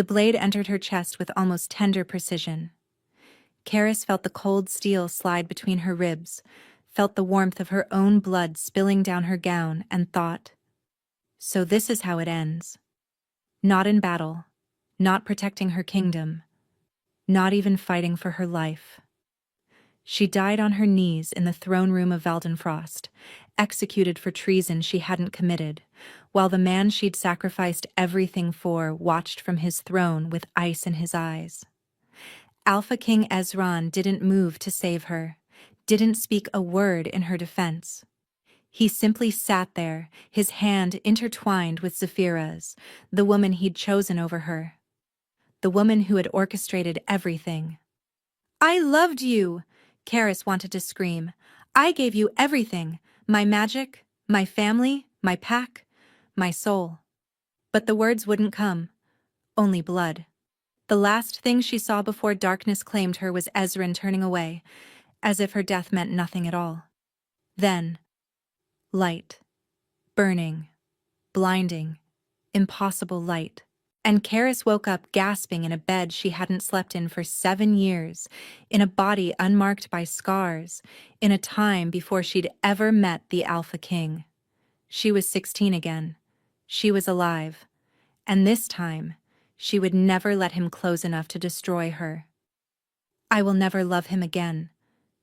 The blade entered her chest with almost tender precision. Caris felt the cold steel slide between her ribs, felt the warmth of her own blood spilling down her gown, and thought, so this is how it ends. Not in battle, not protecting her kingdom, not even fighting for her life. She died on her knees in the throne room of Valdenrost, executed for treason she hadn't committed, while the man she'd sacrificed everything for watched from his throne with ice in his eyes. Alpha King Ezren didn't move to save her, didn't speak a word in her defense. He simply sat there, his hand intertwined with Zapira's, the woman he'd chosen over her. The woman who had orchestrated everything. "I loved you!" Caris wanted to scream. "I gave you everything, my magic, my family, my pack, my soul." But the words wouldn't come. Only blood. The last thing she saw before darkness claimed her was Ezren turning away, as if her death meant nothing at all. Then, light. Burning. Blinding. Impossible light. And Caris woke up gasping in a bed she hadn't slept in for 7 years, in a body unmarked by scars, in a time before she'd ever met the Alpha King. She was 16 again. She was alive. And this time, she would never let him close enough to destroy her. "I will never love him again,"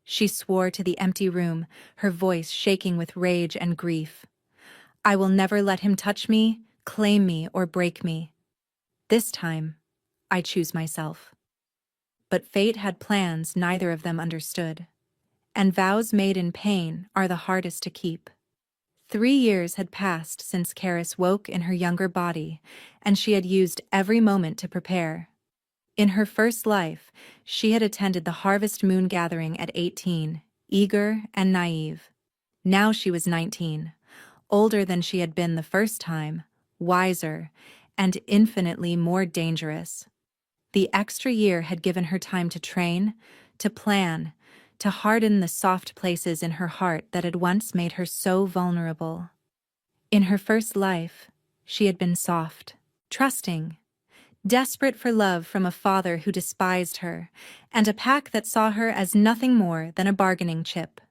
she swore to the empty room, her voice shaking with rage and grief. "I will never let him touch me, claim me, or break me. This time, I choose myself." But fate had plans neither of them understood. And vows made in pain are the hardest to keep. 3 years had passed since Caris woke in her younger body, and she had used every moment to prepare. In her first life, she had attended the Harvest Moon gathering at 18, eager and naive. Now she was 19, older than she had been the first time, wiser, and infinitely more dangerous. The extra year had given her time to train, to plan, to harden the soft places in her heart that had once made her so vulnerable. In her first life, she had been soft, trusting, desperate for love from a father who despised her, and a pack that saw her as nothing more than a bargaining chip.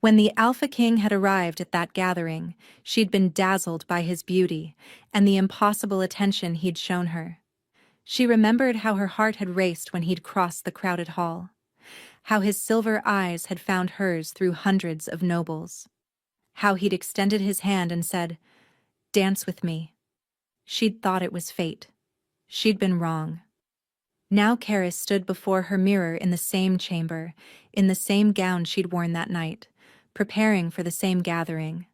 When the Alpha King had arrived at that gathering, she'd been dazzled by his beauty and the impossible attention he'd shown her. She remembered how her heart had raced when he'd crossed the crowded hall, how his silver eyes had found hers through hundreds of nobles, how he'd extended his hand and said, "Dance with me." She'd thought it was fate. She'd been wrong. Now Caris stood before her mirror in the same chamber, in the same gown she'd worn that night, preparing for the same gathering.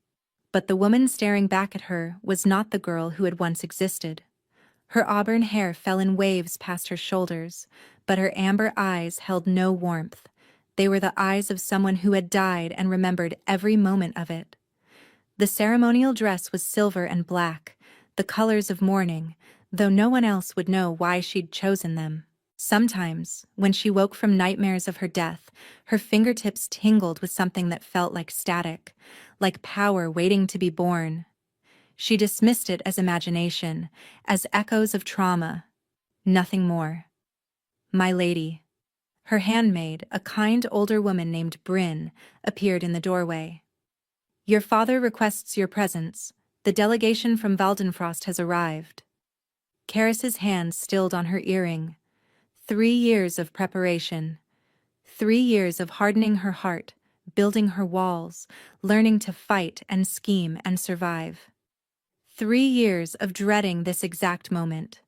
But the woman staring back at her was not the girl who had once existed. Her auburn hair fell in waves past her shoulders, but her amber eyes held no warmth. They were the eyes of someone who had died and remembered every moment of it. The ceremonial dress was silver and black, the colors of mourning, though no one else would know why she'd chosen them. Sometimes, when she woke from nightmares of her death, her fingertips tingled with something that felt like static, like power waiting to be born. She dismissed it as imagination, as echoes of trauma. Nothing more. "My lady." Her handmaid, a kind older woman named Bryn, appeared in the doorway. "Your father requests your presence. The delegation from Valdenrost has arrived." Caris's hand stilled on her earring. 3 years of preparation. 3 years of hardening her heart, building her walls, learning to fight and scheme and survive. 3 years of dreading this exact moment.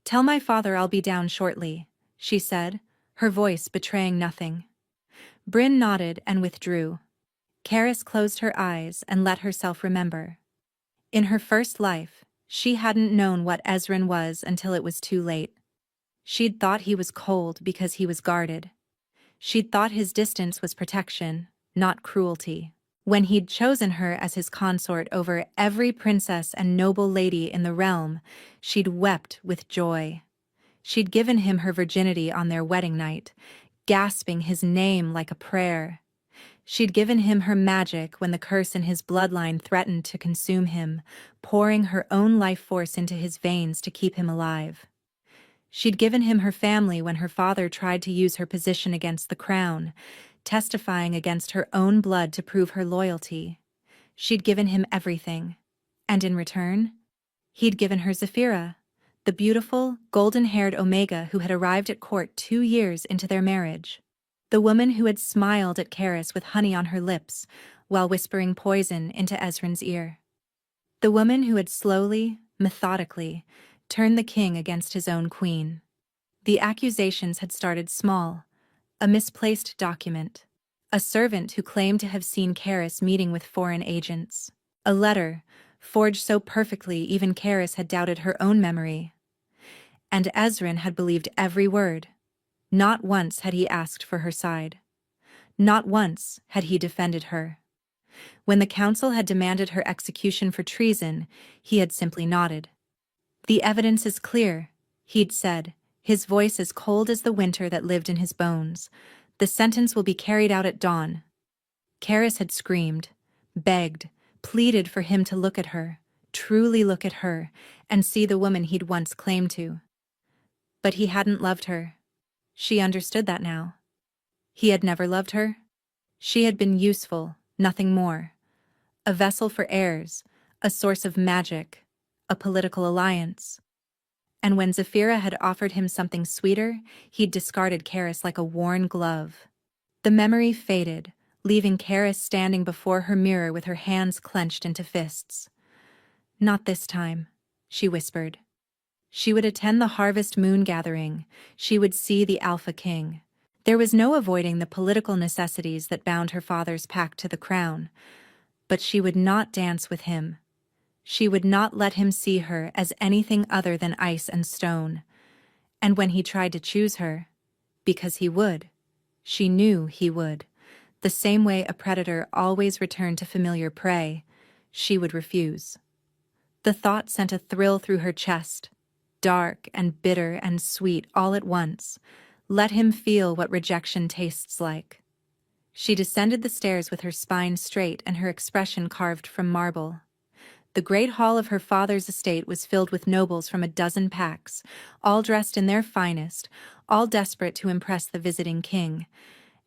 "Tell my father I'll be down shortly," she said, her voice betraying nothing. Bryn nodded and withdrew. Caris closed her eyes and let herself remember. In her first life, she hadn't known what Ezren was until it was too late. She'd thought he was cold because he was guarded. She'd thought his distance was protection, not cruelty. When he'd chosen her as his consort over every princess and noble lady in the realm, she'd wept with joy. She'd given him her virginity on their wedding night, gasping his name like a prayer. She'd given him her magic when the curse in his bloodline threatened to consume him, pouring her own life force into his veins to keep him alive. She'd given him her family when her father tried to use her position against the crown, testifying against her own blood to prove her loyalty. She'd given him everything. And in return, he'd given her Zapira, the beautiful, golden-haired Omega who had arrived at court 2 years into their marriage. The woman who had smiled at Caris with honey on her lips while whispering poison into Ezren's ear. The woman who had slowly, methodically, turned the king against his own queen. The accusations had started small. A misplaced document. A servant who claimed to have seen Caris meeting with foreign agents. A letter, forged so perfectly even Caris had doubted her own memory. And Ezren had believed every word. Not once had he asked for her side. Not once had he defended her. When the council had demanded her execution for treason, he had simply nodded. "The evidence is clear," he'd said, his voice as cold as the winter that lived in his bones. "The sentence will be carried out at dawn." Caris had screamed, begged, pleaded for him to look at her, truly look at her, and see the woman he'd once claimed to. But he hadn't loved her. She understood that now. He had never loved her. She had been useful, nothing more. A vessel for heirs, a source of magic, a political alliance. And when Zapira had offered him something sweeter, he'd discarded Caris like a worn glove. The memory faded, leaving Caris standing before her mirror with her hands clenched into fists. "Not this time," she whispered. She would attend the harvest moon gathering. She would see the Alpha King. There was no avoiding the political necessities that bound her father's pact to the crown. But she would not dance with him. She would not let him see her as anything other than ice and stone. And when he tried to choose her, because he would, she knew he would, the same way a predator always returned to familiar prey, she would refuse. The thought sent a thrill through her chest, dark and bitter and sweet all at once. Let him feel what rejection tastes like. She descended the stairs with her spine straight and her expression carved from marble. The great hall of her father's estate was filled with nobles from a dozen packs, all dressed in their finest, all desperate to impress the visiting king.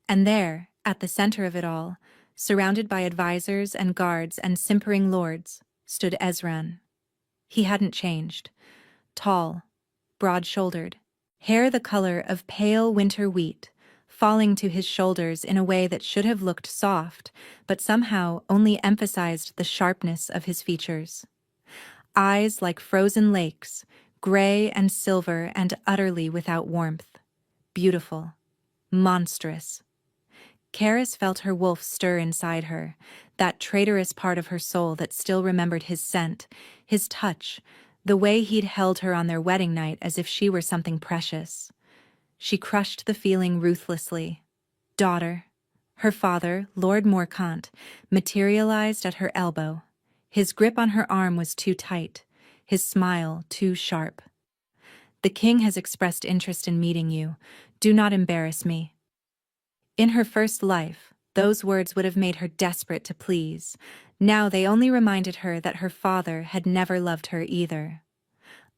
And there, at the center of it all, surrounded by advisors and guards and simpering lords, stood Ezren. He hadn't changed. Tall, broad-shouldered, hair the color of pale winter wheat, falling to his shoulders in a way that should have looked soft, but somehow only emphasized the sharpness of his features. Eyes like frozen lakes, gray and silver and utterly without warmth. Beautiful. Monstrous. Caris felt her wolf stir inside her, that traitorous part of her soul that still remembered his scent, his touch, the way he'd held her on their wedding night as if she were something precious. She crushed the feeling ruthlessly. Daughter. Her father, Lord Morcant, materialized at her elbow. His grip on her arm was too tight, his smile too sharp. "The king has expressed interest in meeting you. Do not embarrass me." In her first life, those words would have made her desperate to please. Now they only reminded her that her father had never loved her either.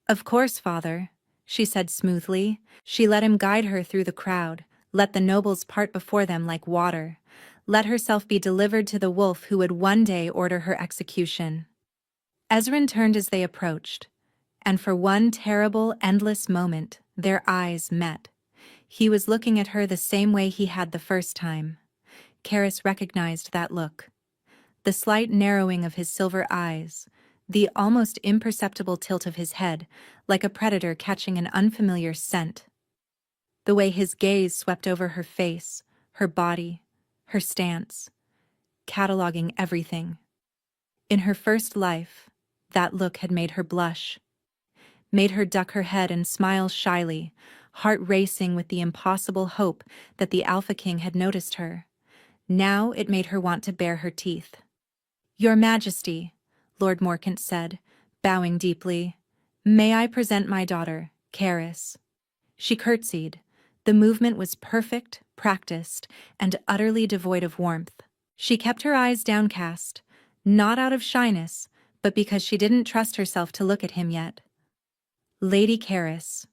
"Of course, father," she said smoothly. She let him guide her through the crowd, let the nobles part before them like water, let herself be delivered to the wolf who would one day order her execution. Ezren turned as they approached, and for one terrible, endless moment, their eyes met. He was looking at her the same way he had the first time. Caris recognized that look. The slight narrowing of his silver eyes, the almost imperceptible tilt of his head, like a predator catching an unfamiliar scent. The way his gaze swept over her face, her body, her stance, cataloging everything. In her first life, that look had made her blush, made her duck her head and smile shyly, heart racing with the impossible hope that the Alpha King had noticed her. Now it made her want to bare her teeth. "Your Majesty," Lord Morcant said, bowing deeply, "may I present my daughter, Caris?" She curtsied. The movement was perfect, practiced, and utterly devoid of warmth. She kept her eyes downcast, not out of shyness, but because she didn't trust herself to look at him yet. "Lady Caris."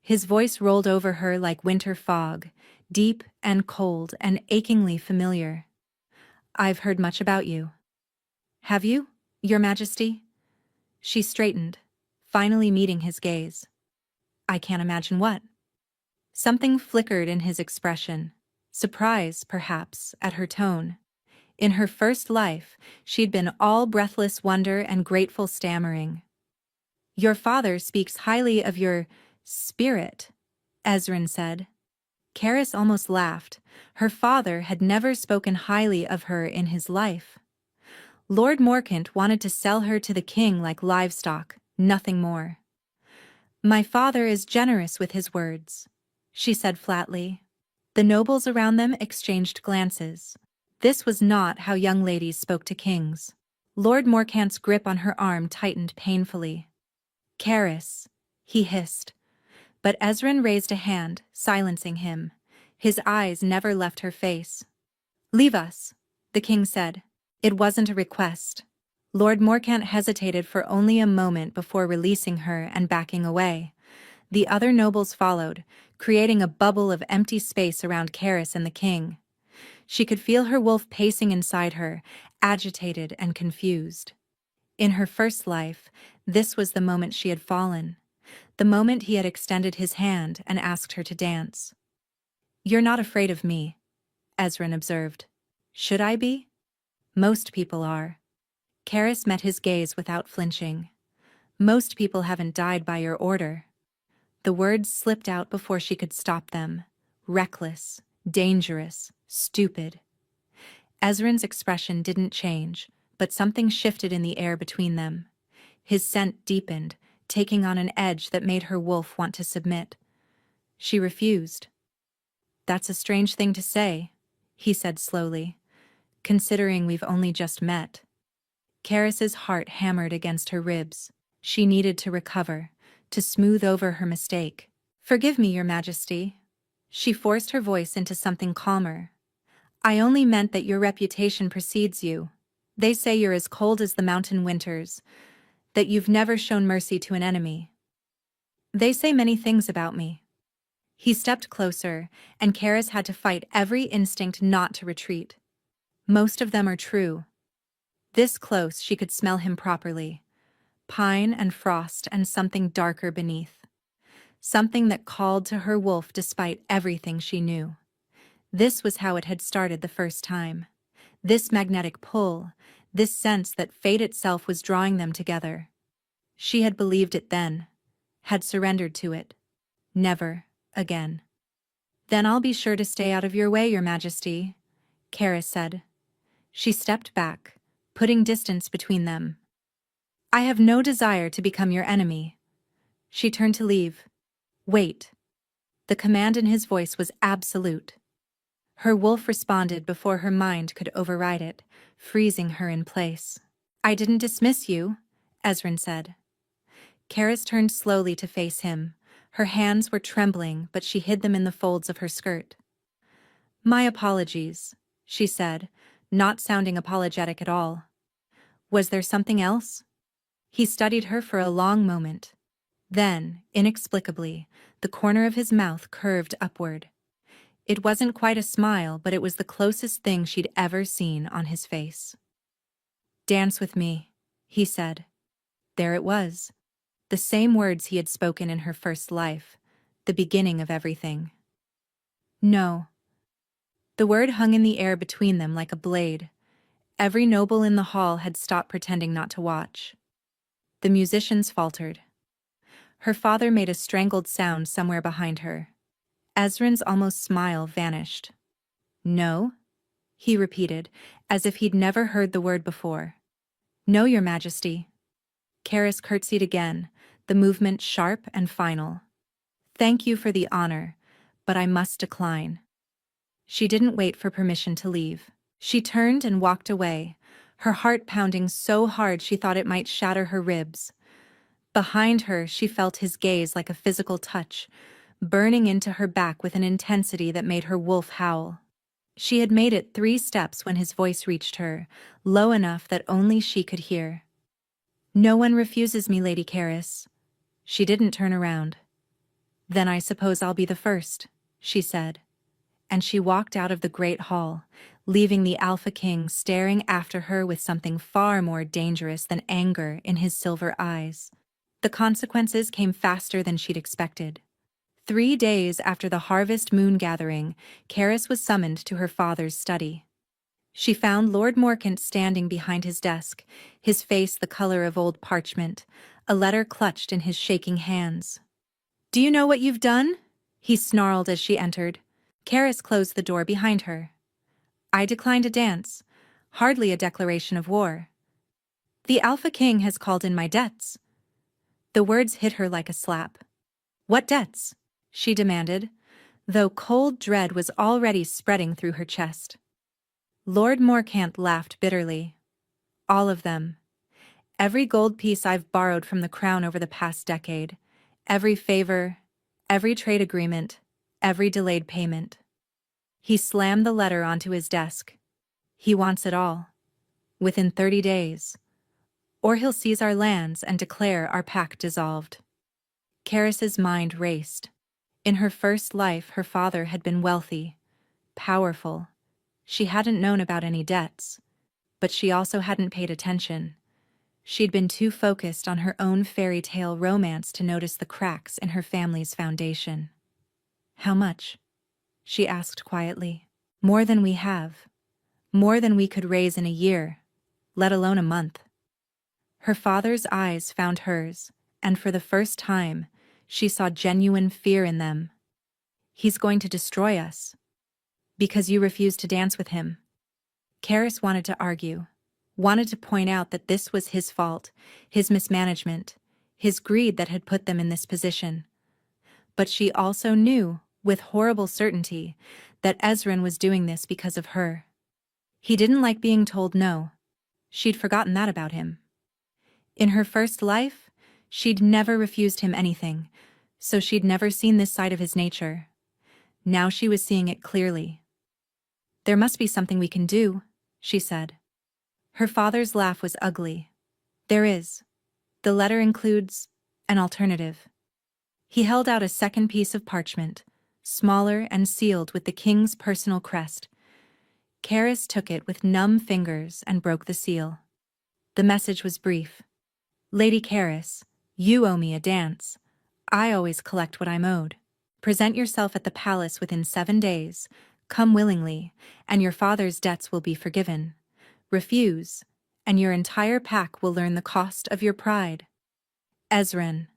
His voice rolled over her like winter fog, deep and cold and achingly familiar. "I've heard much about you." "Have you, Your Majesty?" She straightened, finally meeting his gaze. "I can't imagine what." Something flickered in his expression. Surprise, perhaps, at her tone. In her first life, she'd been all breathless wonder and grateful stammering. "Your father speaks highly of your spirit," Ezren said. Caris almost laughed. Her father had never spoken highly of her in his life. Lord Morcant wanted to sell her to the king like livestock, nothing more. "My father is generous with his words," she said flatly. The nobles around them exchanged glances. This was not how young ladies spoke to kings. Lord Morcant's grip on her arm tightened painfully. "Caris," he hissed. But Ezren raised a hand, silencing him. His eyes never left her face. "Leave us," the king said. It wasn't a request. Lord Morcant hesitated for only a moment before releasing her and backing away. The other nobles followed, creating a bubble of empty space around Caris and the king. She could feel her wolf pacing inside her, agitated and confused. In her first life, this was the moment she had fallen. The moment he had extended his hand and asked her to dance. "You're not afraid of me," Ezren observed. "Should I be?" "Most people are." Caris met his gaze without flinching. "Most people haven't died by your order." The words slipped out before she could stop them. Reckless, dangerous, stupid. Ezren's expression didn't change, but something shifted in the air between them. His scent deepened, taking on an edge that made her wolf want to submit. She refused. "That's a strange thing to say," he said slowly, "considering we've only just met." Caris's heart hammered against her ribs. She needed to recover, to smooth over her mistake. "Forgive me, Your Majesty." She forced her voice into something calmer. "I only meant that your reputation precedes you. They say you're as cold as the mountain winters, that you've never shown mercy to an enemy. They say many things about me." He stepped closer, and Caris had to fight every instinct not to retreat. "Most of them are true." This close, she could smell him properly. Pine and frost and something darker beneath. Something that called to her wolf despite everything she knew. This was how it had started the first time. This magnetic pull, this sense that fate itself was drawing them together. She had believed it then, had surrendered to it. Never again. "Then I'll be sure to stay out of your way, Your Majesty," Caris said. She stepped back, putting distance between them. "I have no desire to become your enemy." She turned to leave. "Wait." The command in his voice was absolute. Her wolf responded before her mind could override it, freezing her in place. "I didn't dismiss you," Ezren said. Caris turned slowly to face him. Her hands were trembling, but she hid them in the folds of her skirt. "My apologies," she said, not sounding apologetic at all. "Was there something else?" He studied her for a long moment. Then, inexplicably, the corner of his mouth curved upward. It wasn't quite a smile, but it was the closest thing she'd ever seen on his face. "Dance with me," he said. There it was. The same words he had spoken in her first life, the beginning of everything. "No." The word hung in the air between them like a blade. Every noble in the hall had stopped pretending not to watch. The musicians faltered. Her father made a strangled sound somewhere behind her. Ezren's almost smile vanished. "No?" he repeated, as if he'd never heard the word before. "No, Your Majesty." Caris curtsied again, the movement sharp and final. "Thank you for the honor, but I must decline." She didn't wait for permission to leave. She turned and walked away, her heart pounding so hard she thought it might shatter her ribs. Behind her, she felt his gaze like a physical touch, burning into her back with an intensity that made her wolf howl. She had made it 3 steps when his voice reached her, low enough that only she could hear. "No one refuses me, Lady Caris." She didn't turn around. Then I suppose I'll be the first, she said. And she walked out of the great hall, leaving the Alpha King staring after her with something far more dangerous than anger in his silver eyes. The consequences came faster than she'd expected. 3 days after the harvest moon gathering, Caris was summoned to her father's study. She found Lord Morcant standing behind his desk, his face the color of old parchment, a letter clutched in his shaking hands. "Do you know what you've done?" he snarled as she entered. Caris closed the door behind her. "I declined a dance. Hardly a declaration of war. The Alpha King has called in my debts." The words hit her like a slap. "What debts?" she demanded, though cold dread was already spreading through her chest. Lord Morcant laughed bitterly. "All of them. Every gold piece I've borrowed from the crown over the past decade. Every favor, every trade agreement, every delayed payment." He slammed the letter onto his desk. "He wants it all. Within 30 days. Or he'll seize our lands and declare our pact dissolved." Caris's mind raced. In her first life, her father had been wealthy, powerful. She hadn't known about any debts, but she also hadn't paid attention. She'd been too focused on her own fairy tale romance to notice the cracks in her family's foundation. "How much?" she asked quietly. "More than we have. More than we could raise in a year, let alone a month." Her father's eyes found hers, and for the first time, she saw genuine fear in them. "He's going to destroy us. Because you refused to dance with him." Caris wanted to argue, wanted to point out that this was his fault, his mismanagement, his greed that had put them in this position. But she also knew, with horrible certainty, that Ezren was doing this because of her. He didn't like being told no. She'd forgotten that about him. In her first life, she'd never refused him anything, so she'd never seen this side of his nature. Now she was seeing it clearly. "There must be something we can do," she said. Her father's laugh was ugly. "There is. The letter includes an alternative." He held out a second piece of parchment, smaller and sealed with the king's personal crest. Caris took it with numb fingers and broke the seal. The message was brief. "Lady Caris, you owe me a dance. I always collect what I'm owed. Present yourself at the palace within 7 days, come willingly, and your father's debts will be forgiven. Refuse, and your entire pack will learn the cost of your pride. Ezren."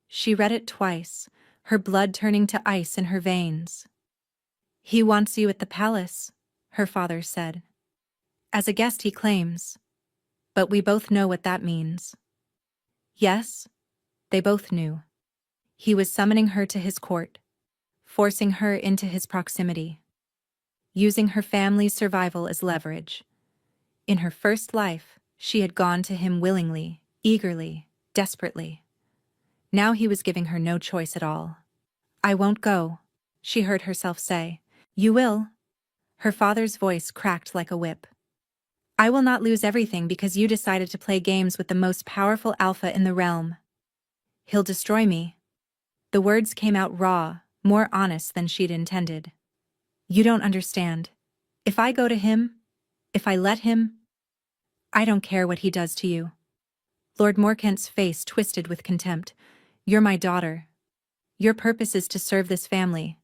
She read it twice, her blood turning to ice in her veins. "He wants you at the palace," her father said. "As a guest, he claims. But we both know what that means." Yes, they both knew. He was summoning her to his court, forcing her into his proximity, using her family's survival as leverage. In her first life, she had gone to him willingly, eagerly, desperately. Now he was giving her no choice at all. "I won't go," she heard herself say. "You will." Her father's voice cracked like a whip. "I will not lose everything because you decided to play games with the most powerful alpha in the realm. He'll destroy me." The words came out raw, more honest than she'd intended. "You don't understand. If I go to him, if I let him, I don't care what he does to you." Lord Morcant's face twisted with contempt. "You're my daughter. Your purpose is to serve this family.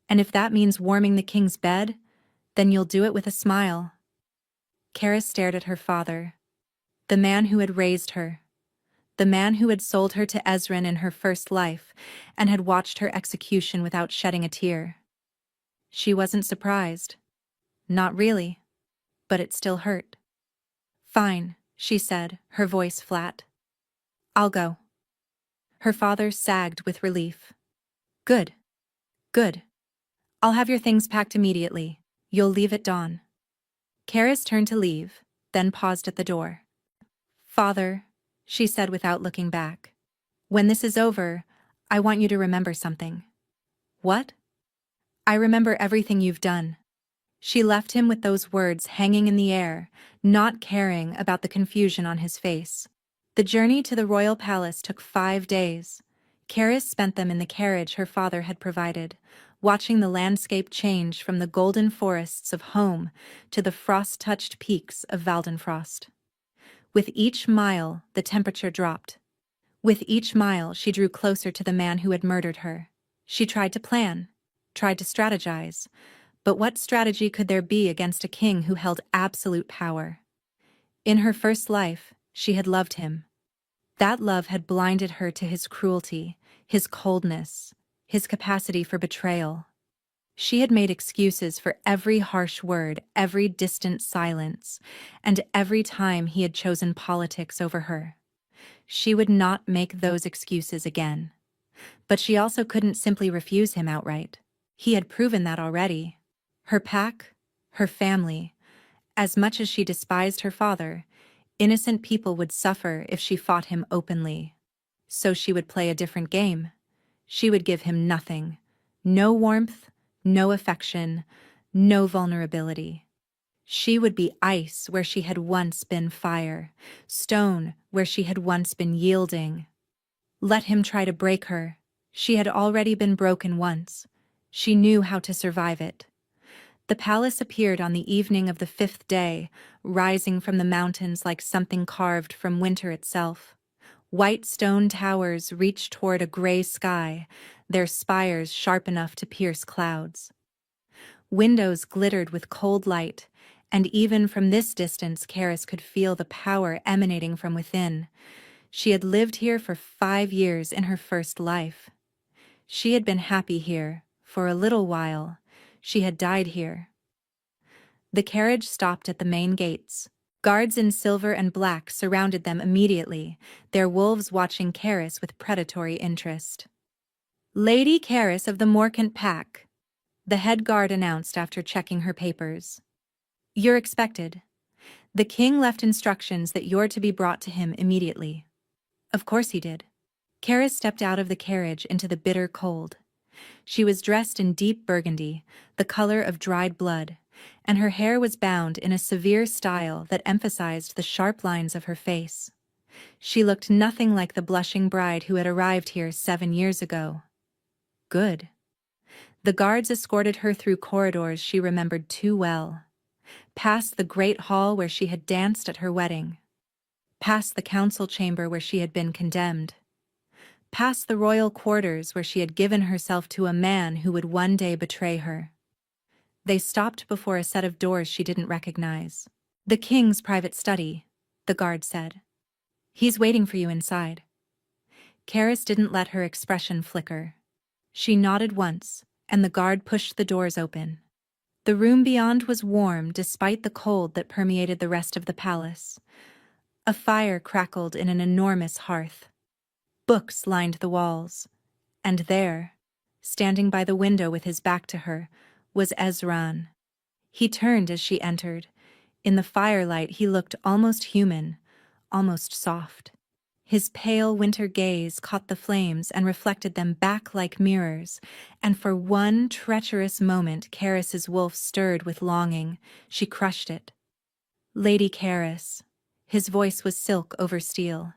And if that means warming the king's bed, then you'll do it with a smile." Caris stared at her father, the man who had raised her, the man who had sold her to Ezren in her first life and had watched her execution without shedding a tear. She wasn't surprised. Not really. But it still hurt. "Fine," she said, her voice flat. "I'll go." Her father sagged with relief. "Good. Good. I'll have your things packed immediately. You'll leave at dawn." Caris turned to leave, then paused at the door. "Father," she said without looking back, "when this is over, I want you to remember something." "What?" "I remember everything you've done." She left him with those words hanging in the air, not caring about the confusion on his face. The journey to the royal palace took 5 days. Caris spent them in the carriage her father had provided, watching the landscape change from the golden forests of home to the frost-touched peaks of Valdenrost. With each mile, the temperature dropped. With each mile, she drew closer to the man who had murdered her. She tried to plan, tried to strategize, but what strategy could there be against a king who held absolute power? In her first life, she had loved him. That love had blinded her to his cruelty, his coldness, his capacity for betrayal. She had made excuses for every harsh word, every distant silence, and every time he had chosen politics over her. She would not make those excuses again. But she also couldn't simply refuse him outright. He had proven that already. Her pack, her family, as much as she despised her father, innocent people would suffer if she fought him openly. So she would play a different game. She would give him nothing. No warmth, no affection, no vulnerability. She would be ice where she had once been fire, stone where she had once been yielding. Let him try to break her. She had already been broken once. She knew how to survive it. The palace appeared on the evening of the 5th day, rising from the mountains like something carved from winter itself. White stone towers reached toward a gray sky, their spires sharp enough to pierce clouds. Windows glittered with cold light, and even from this distance Caris could feel the power emanating from within. She had lived here for 5 years in her first life. She had been happy here, for a little while. She had died here. The carriage stopped at the main gates. Guards in silver and black surrounded them immediately, their wolves watching Caris with predatory interest. "Lady Caris of the Morcant Pack," the head guard announced after checking her papers. "You're expected. The king left instructions that you're to be brought to him immediately." Of course he did. Caris stepped out of the carriage into the bitter cold. She was dressed in deep burgundy, the color of dried blood, and her hair was bound in a severe style that emphasized the sharp lines of her face. She looked nothing like the blushing bride who had arrived here 7 years ago. Good. The guards escorted her through corridors she remembered too well. Past the great hall where she had danced at her wedding. Past the council chamber where she had been condemned. Past the royal quarters where she had given herself to a man who would one day betray her. They stopped before a set of doors she didn't recognize. "The king's private study," the guard said. "He's waiting for you inside." Caris didn't let her expression flicker. She nodded once, and the guard pushed the doors open. The room beyond was warm despite the cold that permeated the rest of the palace. A fire crackled in an enormous hearth. Books lined the walls, and there, standing by the window with his back to her, was Ezren. He turned as she entered. In the firelight he looked almost human, almost soft. His pale winter gaze caught the flames and reflected them back like mirrors, and for one treacherous moment Caris's wolf stirred with longing. She crushed it. "Lady Caris." His voice was silk over steel.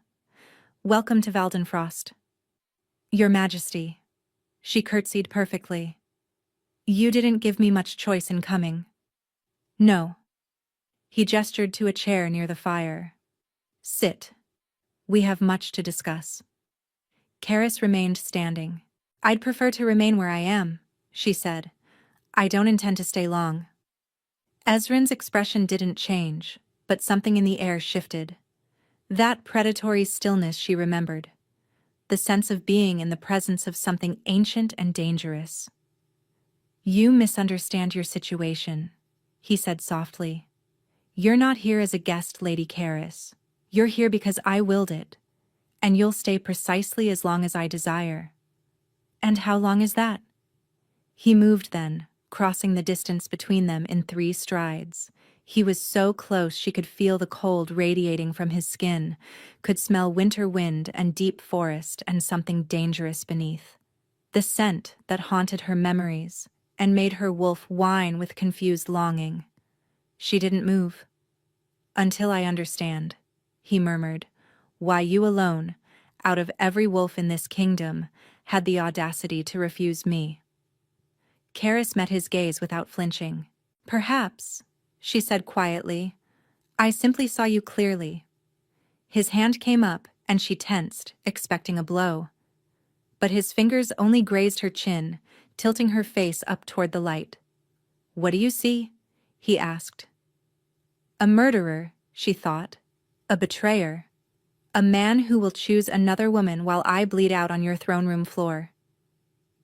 "Welcome to Valdenrost." "Your Majesty." She curtsied perfectly. "You didn't give me much choice in coming." "No." He gestured to a chair near the fire. "Sit. We have much to discuss." Caris remained standing. "I'd prefer to remain where I am," she said. "I don't intend to stay long." Ezren's expression didn't change, but something in the air shifted. That predatory stillness she remembered. The sense of being in the presence of something ancient and dangerous. "You misunderstand your situation," he said softly. "You're not here as a guest, Lady Caris. You're here because I willed it, and you'll stay precisely as long as I desire." "And how long is that?" He moved then, crossing the distance between them in 3 strides. He was so close she could feel the cold radiating from his skin, could smell winter wind and deep forest and something dangerous beneath. The scent that haunted her memories and made her wolf whine with confused longing. She didn't move. "Until I understand," he murmured. "Why you alone, out of every wolf in this kingdom, had the audacity to refuse me? Caris met his gaze without flinching. Perhaps, she said quietly, I simply saw you clearly. His hand came up, and she tensed, expecting a blow. But his fingers only grazed her chin, tilting her face up toward the light. What do you see? He asked. A murderer, she thought. A betrayer. A man who will choose another woman while I bleed out on your throne room floor.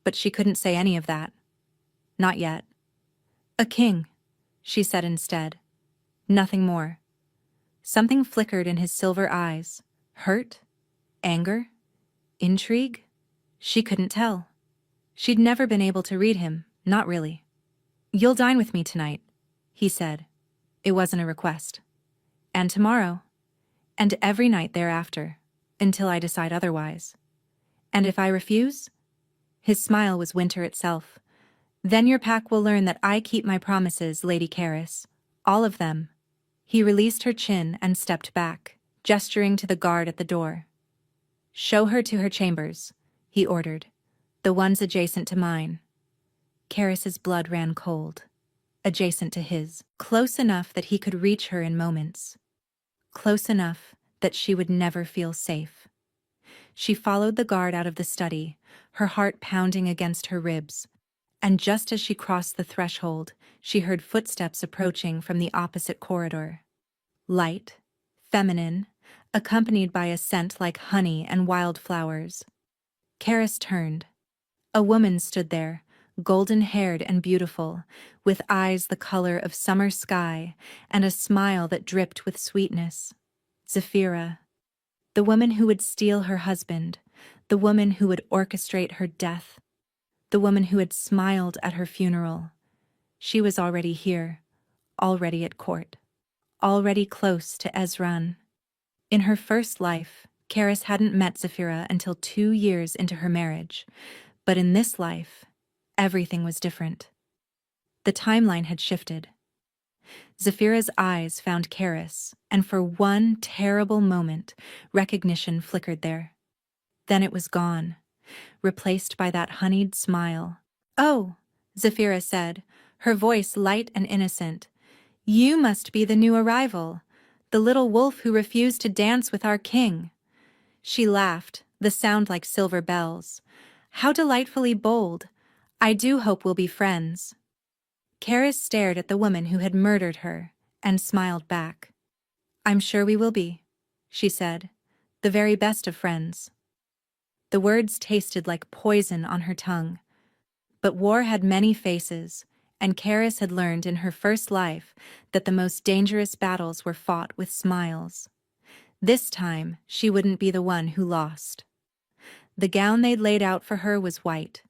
But she couldn't say any of that. Not yet. A king, she said instead. Nothing more. Something flickered in his silver eyes. Hurt? Anger? Intrigue? She couldn't tell. She'd never been able to read him, not really. You'll dine with me tonight, he said. It wasn't a request. And tomorrow. And every night thereafter, until I decide otherwise. And if I refuse? His smile was winter itself. Then your pack will learn that I keep my promises, Lady Caris. All of them. He released her chin and stepped back, gesturing to the guard at the door. Show her to her chambers, he ordered. The ones adjacent to mine. Caris's blood ran cold. Adjacent to his. Close enough that he could reach her in moments. Close enough that she would never feel safe. She followed the guard out of the study, her heart pounding against her ribs. And just as she crossed the threshold, she heard footsteps approaching from the opposite corridor. Light, feminine, accompanied by a scent like honey and wildflowers. Caris turned. A woman stood there, golden-haired and beautiful, with eyes the color of summer sky and a smile that dripped with sweetness. Zapira. The woman who would steal her husband, the woman who would orchestrate her death, the woman who had smiled at her funeral. She was already here, already at court, already close to Ezren. In her first life, Caris hadn't met Zapira until 2 years into her marriage, but in this life, everything was different. The timeline had shifted. Zapira's eyes found Caris, and for one terrible moment, recognition flickered there. Then it was gone, replaced by that honeyed smile. Oh, Zapira said, her voice light and innocent. You must be the new arrival, the little wolf who refused to dance with our king. She laughed, the sound like silver bells. How delightfully bold. I do hope we'll be friends. Caris stared at the woman who had murdered her, and smiled back. I'm sure we will be, she said, the very best of friends. The words tasted like poison on her tongue. But war had many faces, and Caris had learned in her first life that the most dangerous battles were fought with smiles. This time, she wouldn't be the one who lost. The gown they'd laid out for her was white.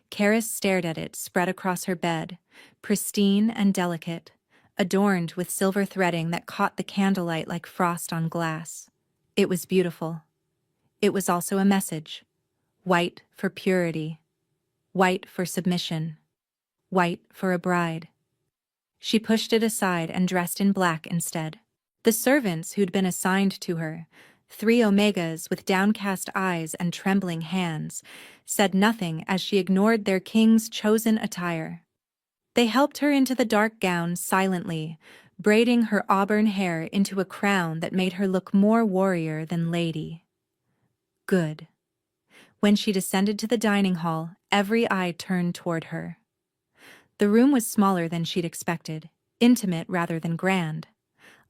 Caris stared at it spread across her bed, pristine and delicate, adorned with silver threading that caught the candlelight like frost on glass. It was beautiful. It was also a message. White for purity. White for submission. White for a bride. She pushed it aside and dressed in black instead. The servants who'd been assigned to her, 3 Omegas with downcast eyes and trembling hands, said nothing as she ignored their king's chosen attire. They helped her into the dark gown silently, braiding her auburn hair into a crown that made her look more warrior than lady. Good. When she descended to the dining hall, every eye turned toward her. The room was smaller than she'd expected, intimate rather than grand.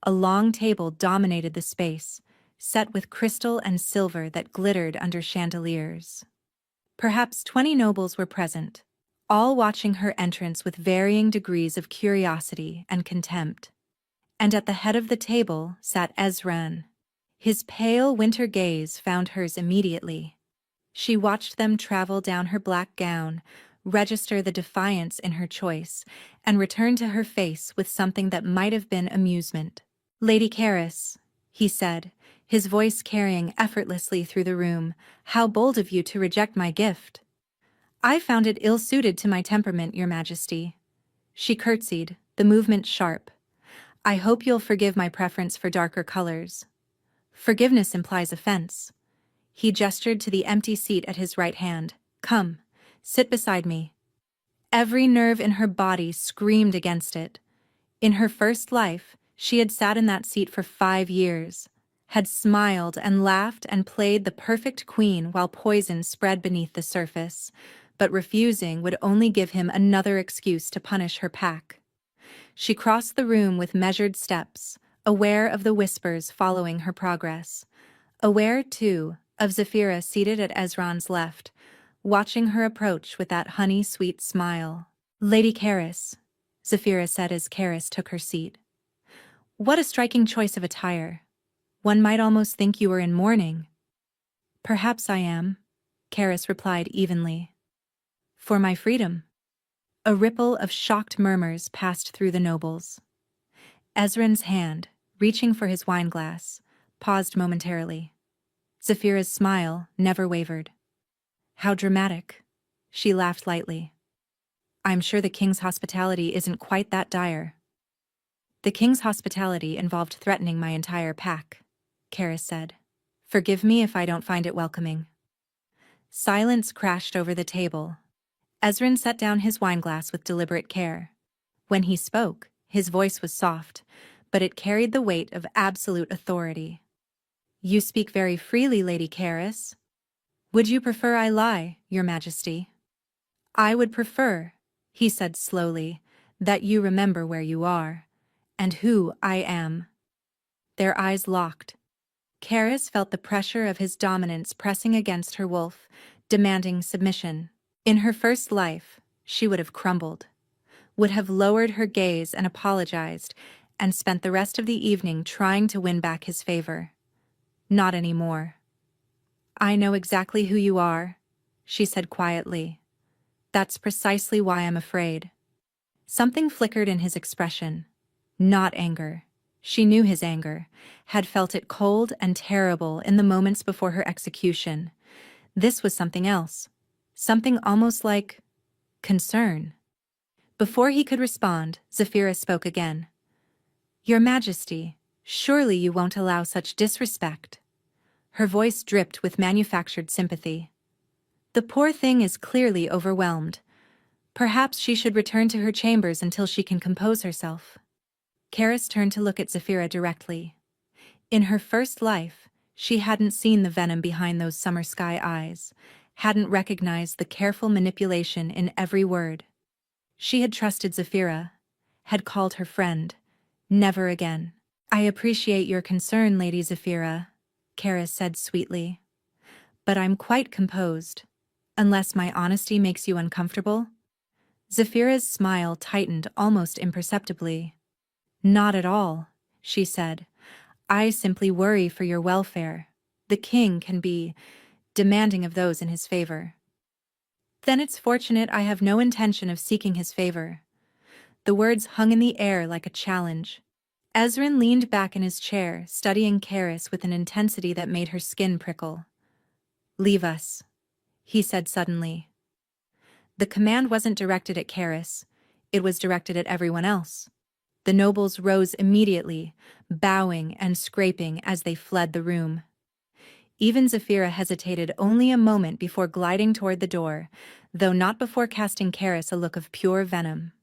A long table dominated the space, set with crystal and silver that glittered under chandeliers. Perhaps 20 nobles were present, all watching her entrance with varying degrees of curiosity and contempt. And at the head of the table sat Ezren. His pale winter gaze found hers immediately. She watched them travel down her black gown, register the defiance in her choice, and return to her face with something that might have been amusement. Lady Caris, he said, his voice carrying effortlessly through the room, how bold of you to reject my gift. I found it ill-suited to my temperament, Your Majesty. She curtsied, the movement sharp. I hope you'll forgive my preference for darker colors. Forgiveness implies offense. He gestured to the empty seat at his right hand. Come, sit beside me. Every nerve in her body screamed against it. In her first life, she had sat in that seat for 5 years, had smiled and laughed and played the perfect queen while poison spread beneath the surface, but refusing would only give him another excuse to punish her pack. She crossed the room with measured steps, aware of the whispers following her progress. Aware, too, of Zapira seated at Ezran's left, watching her approach with that honey-sweet smile. "Lady Caris," Zapira said as Caris took her seat. "What a striking choice of attire. One might almost think you were in mourning." "Perhaps I am," Caris replied evenly. "For my freedom." A ripple of shocked murmurs passed through the nobles. Ezren's hand, reaching for his wineglass, paused momentarily. Zapira's smile never wavered. "How dramatic." She laughed lightly. "I'm sure the king's hospitality isn't quite that dire." "The king's hospitality involved threatening my entire pack," Caris said. "Forgive me if I don't find it welcoming." Silence crashed over the table. Ezren set down his wineglass with deliberate care. When he spoke, his voice was soft, but it carried the weight of absolute authority. "You speak very freely, Lady Caris. Would you prefer I lie, Your Majesty?" "I would prefer," he said slowly, "that you remember where you are, and who I am." Their eyes locked. Caris felt the pressure of his dominance pressing against her wolf, demanding submission. In her first life, she would have crumbled, would have lowered her gaze and apologized, and spent the rest of the evening trying to win back his favor. Not anymore. "I know exactly who you are," she said quietly. "That's precisely why I'm afraid." Something flickered in his expression. Not anger. She knew his anger, had felt it cold and terrible in the moments before her execution. This was something else. Something almost like concern. Before he could respond, Zapira spoke again. "Your Majesty, surely you won't allow such disrespect." Her voice dripped with manufactured sympathy. "The poor thing is clearly overwhelmed. Perhaps she should return to her chambers until she can compose herself." Caris turned to look at Zapira directly. In her first life, she hadn't seen the venom behind those summer sky eyes, hadn't recognized the careful manipulation in every word. She had trusted Zapira, had called her friend. Never again. "I appreciate your concern, Lady Zapira," Caris said sweetly. "But I'm quite composed. Unless my honesty makes you uncomfortable?" Zapira's smile tightened almost imperceptibly. "Not at all," she said. "I simply worry for your welfare. The king can be demanding of those in his favor." "Then it's fortunate I have no intention of seeking his favor." The words hung in the air like a challenge. Ezren leaned back in his chair, studying Caris with an intensity that made her skin prickle. "Leave us," he said suddenly. The command wasn't directed at Caris. It was directed at everyone else. The nobles rose immediately, bowing and scraping as they fled the room. Even Zapira hesitated only a moment before gliding toward the door, though not before casting Caris a look of pure venom.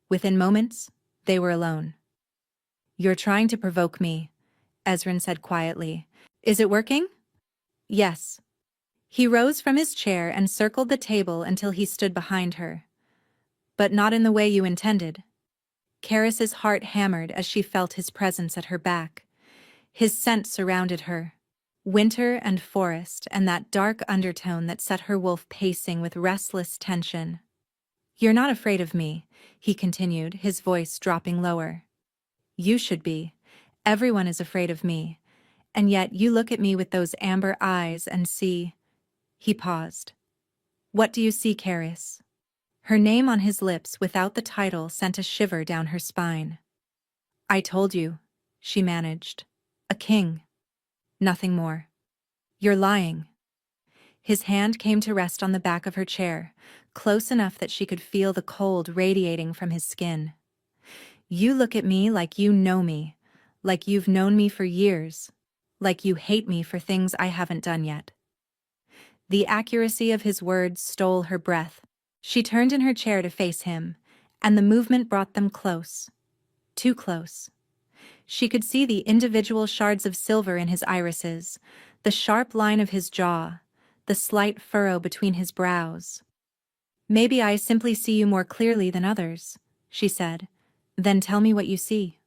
Within moments, they were alone. "You're trying to provoke me," Ezren said quietly. "Is it working?" "Yes." He rose from his chair and circled the table until he stood behind her. "But not in the way you intended." Caris's heart hammered as she felt his presence at her back. His scent surrounded her. Winter and forest and that dark undertone that set her wolf pacing with restless tension. "You're not afraid of me," he continued, his voice dropping lower. "You should be. Everyone is afraid of me. And yet you look at me with those amber eyes and see—" He paused. "What do you see, Caris?" Her name on his lips without the title sent a shiver down her spine. "I told you," she managed. "A king. Nothing more." "You're lying." His hand came to rest on the back of her chair, close enough that she could feel the cold radiating from his skin. "You look at me like you know me, like you've known me for years. like you hate me for things I haven't done yet." The accuracy of his words stole her breath. She turned in her chair to face him, and the movement brought them close. Too close. She could see the individual shards of silver in his irises, the sharp line of his jaw, the slight furrow between his brows. "Maybe I simply see you more clearly than others," she said. "Then tell me what you see."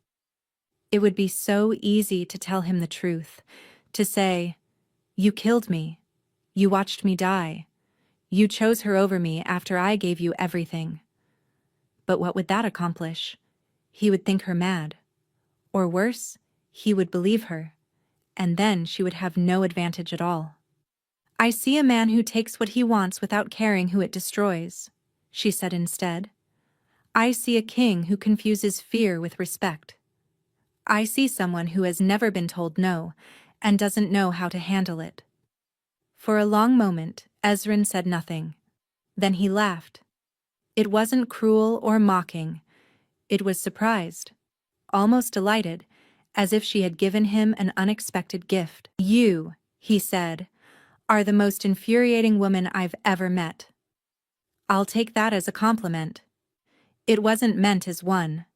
It would be so easy to tell him the truth, to say, "You killed me. You watched me die. You chose her over me after I gave you everything." But what would that accomplish? He would think her mad. Or worse, he would believe her, and then she would have no advantage at all. "I see a man who takes what he wants without caring who it destroys," she said instead. "I see a king who confuses fear with respect. I see someone who has never been told no, and doesn't know how to handle it." For a long moment, Ezren said nothing. Then he laughed. It wasn't cruel or mocking. It was surprised, almost delighted, as if she had given him an unexpected gift. "You," he said, "are the most infuriating woman I've ever met." "I'll take that as a compliment." It wasn't meant as one.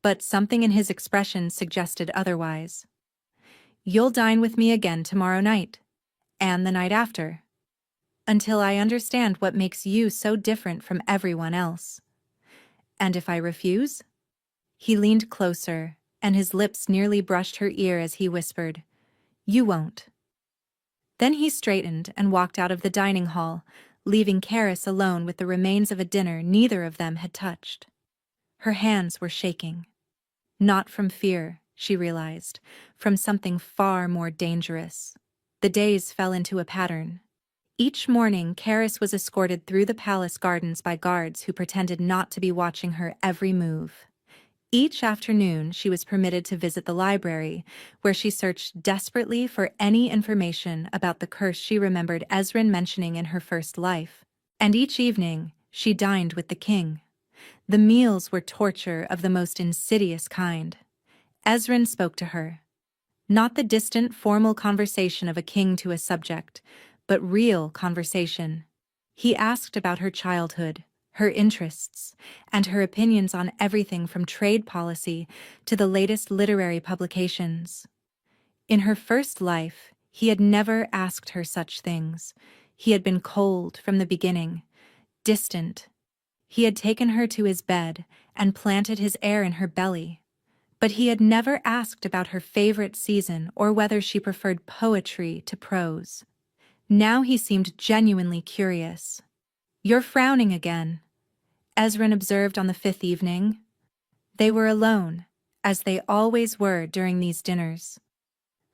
But something in his expression suggested otherwise. "You'll dine with me again tomorrow night. And the night after. Until I understand what makes you so different from everyone else." "And if I refuse?" He leaned closer, and his lips nearly brushed her ear as he whispered, "You won't." Then he straightened and walked out of the dining hall, leaving Caris alone with the remains of a dinner neither of them had touched. Her hands were shaking. Not from fear, she realized, from something far more dangerous. The days fell into a pattern. Each morning, Caris was escorted through the palace gardens by guards who pretended not to be watching her every move. Each afternoon, she was permitted to visit the library, where she searched desperately for any information about the curse she remembered Ezren mentioning in her first life. And each evening, she dined with the king. The meals were torture of the most insidious kind. Ezren spoke to her. Not the distant, formal conversation of a king to a subject, but real conversation. He asked about her childhood, her interests, and her opinions on everything from trade policy to the latest literary publications. In her first life, he had never asked her such things. He had been cold from the beginning, distant. He had taken her to his bed and planted his air in her belly. But he had never asked about her favorite season or whether she preferred poetry to prose. Now he seemed genuinely curious. "You're frowning again," Ezren observed on the fifth evening. They were alone, as they always were during these dinners.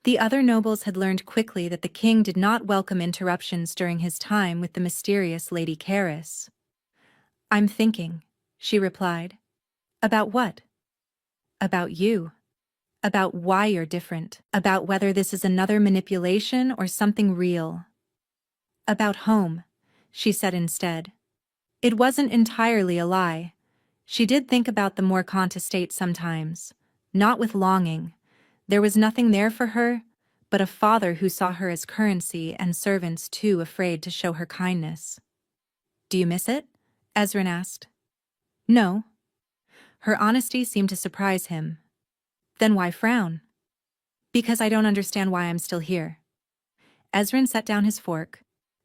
The other nobles had learned quickly that the king did not welcome interruptions during his time with the mysterious Lady Caris. "I'm thinking," she replied. "About what?" "About you. About why you're different. About whether this is another manipulation or something real." "About home," she said instead. It wasn't entirely a lie. She did think about the Morcant estate sometimes, not with longing. There was nothing there for her, but a father who saw her as currency and servants too afraid to show her kindness. "Do you miss it?" Ezren asked. "No." Her honesty seemed to surprise him. "Then why frown?" "Because I don't understand why I'm still here." Ezren set down his fork.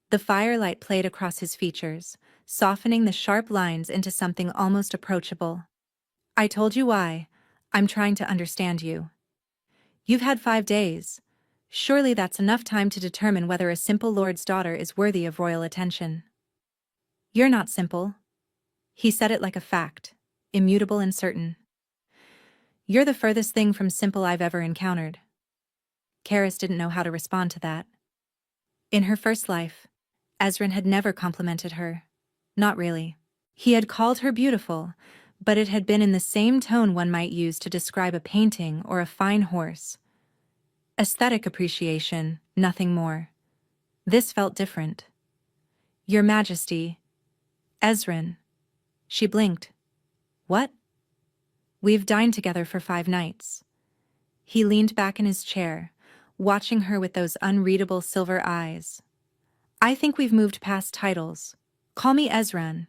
The firelight played across his features, softening the sharp lines into something almost approachable. "I told you why. I'm trying to understand you. You've had 5 days. Surely that's enough time to determine whether a simple lord's daughter is worthy of royal attention." "You're not simple." He said it like a fact, immutable and certain. "You're the furthest thing from simple I've ever encountered." Caris didn't know how to respond to that. In her first life, Ezren had never complimented her. Not really. He had called her beautiful, but it had been in the same tone one might use to describe a painting or a fine horse. Aesthetic appreciation, nothing more. This felt different. "Your Majesty." "Ezren." She blinked. "What?" "We've dined together for 5 nights." He leaned back in his chair, watching her with those unreadable silver eyes. "I think we've moved past titles. Call me Ezren."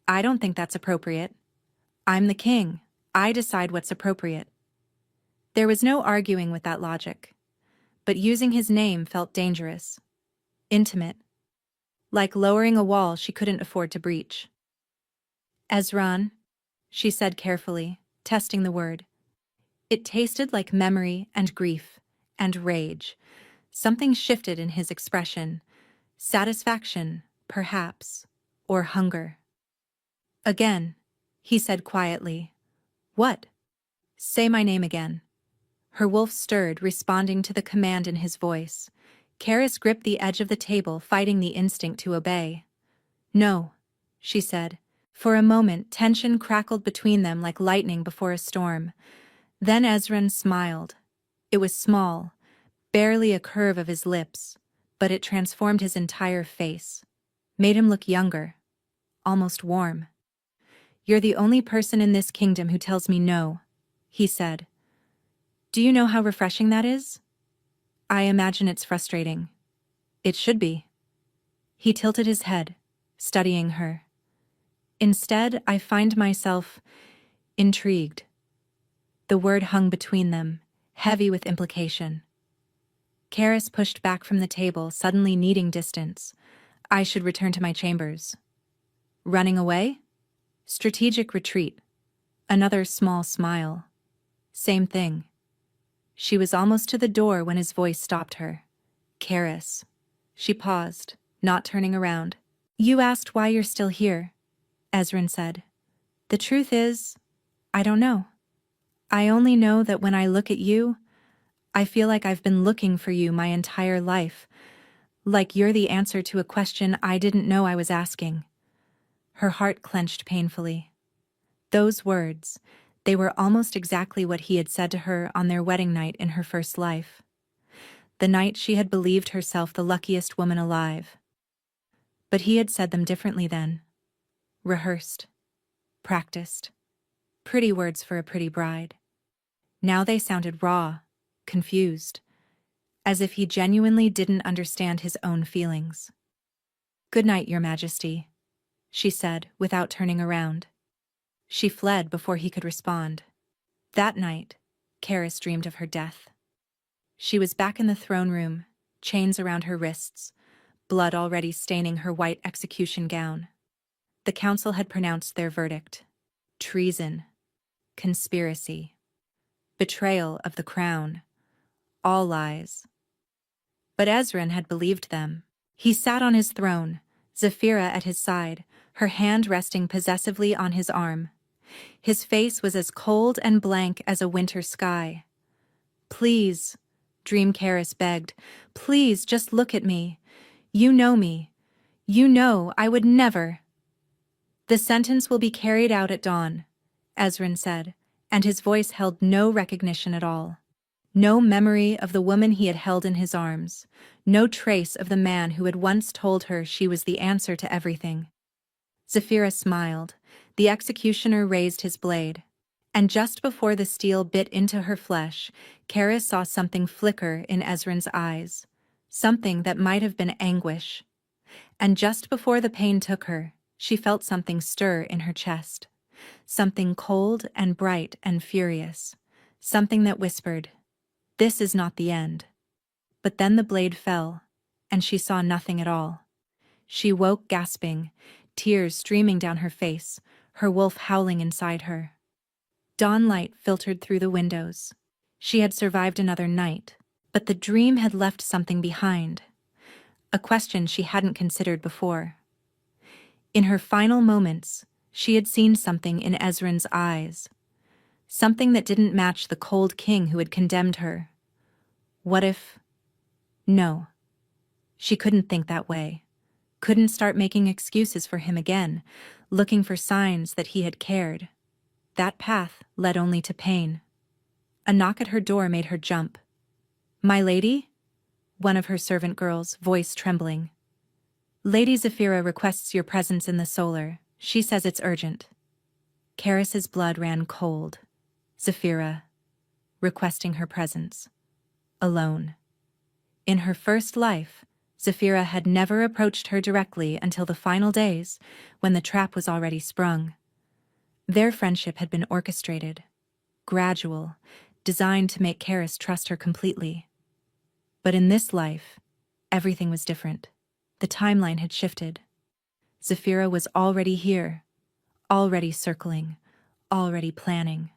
"I don't think that's appropriate. I'm the king. I decide what's appropriate." There was no arguing with that logic. But using his name felt dangerous. Intimate. Like lowering a wall she couldn't afford to breach. "Ezran," she said carefully, testing the word. It tasted like memory and grief and rage. Something shifted in his expression. Satisfaction, perhaps, or hunger. "Again," he said quietly. "What?" "Say my name again." Her wolf stirred, responding to the command in his voice. Caris gripped the edge of the table, fighting the instinct to obey. "No," she said. For a moment, tension crackled between them like lightning before a storm. Then Ezren smiled. It was small, barely a curve of his lips, but it transformed his entire face. Made him look younger, almost warm. "You're the only person in this kingdom who tells me no," he said. "Do you know how refreshing that is?" "I imagine it's frustrating." "It should be." He tilted his head, studying her. "Instead, I find myself intrigued." The word hung between them, heavy with implication. Caris pushed back from the table, suddenly needing distance. "I should return to my chambers." "Running away?" "Strategic retreat." Another small smile. "Same thing." She was almost to the door when his voice stopped her. "Caris." She paused, not turning around. "You asked why you're still here," Ezren said. "The truth is, I don't know. I only know that when I look at you, I feel like I've been looking for you my entire life. Like you're the answer to a question I didn't know I was asking." Her heart clenched painfully. Those words, they were almost exactly what he had said to her on their wedding night in her first life. The night she had believed herself the luckiest woman alive. But he had said them differently then. Rehearsed. Practiced. Pretty words for a pretty bride. Now they sounded raw, confused, as if he genuinely didn't understand his own feelings. "Good night, Your Majesty," she said, without turning around. She fled before he could respond. That night, Caris dreamed of her death. She was back in the throne room, chains around her wrists, blood already staining her white execution gown. The council had pronounced their verdict. Treason. Conspiracy. Betrayal of the crown. All lies. But Ezren had believed them. He sat on his throne, Zapira at his side, her hand resting possessively on his arm. His face was as cold and blank as a winter sky. "Please," Dream Caris begged, "please just look at me. You know me. You know I would never." "The sentence will be carried out at dawn," Ezren said, and his voice held no recognition at all. No memory of the woman he had held in his arms, no trace of the man who had once told her she was the answer to everything. Zapira smiled. The executioner raised his blade. And just before the steel bit into her flesh, Caris saw something flicker in Ezren's eyes. Something that might have been anguish. And just before the pain took her, she felt something stir in her chest. Something cold and bright and furious. Something that whispered, "This is not the end." But then the blade fell, and she saw nothing at all. She woke gasping, tears streaming down her face, her wolf howling inside her. Dawn light filtered through the windows. She had survived another night, but the dream had left something behind. A question she hadn't considered before. In her final moments, she had seen something in Ezren's eyes. Something that didn't match the cold king who had condemned her. What if... No. She couldn't think that way. Couldn't start making excuses for him again, looking for signs that he had cared. That path led only to pain. A knock at her door made her jump. "My lady?" One of her servant girls, voice trembling. "Lady Zapira requests your presence in the solar. She says it's urgent." Caris's blood ran cold. Zapira. Requesting her presence. alone. In her first life, Zapira had never approached her directly until the final days, when the trap was already sprung. Their friendship had been orchestrated, gradual, designed to make Caris trust her completely. But in this life, everything was different. The timeline had shifted. Zapira was already here, already circling, already planning.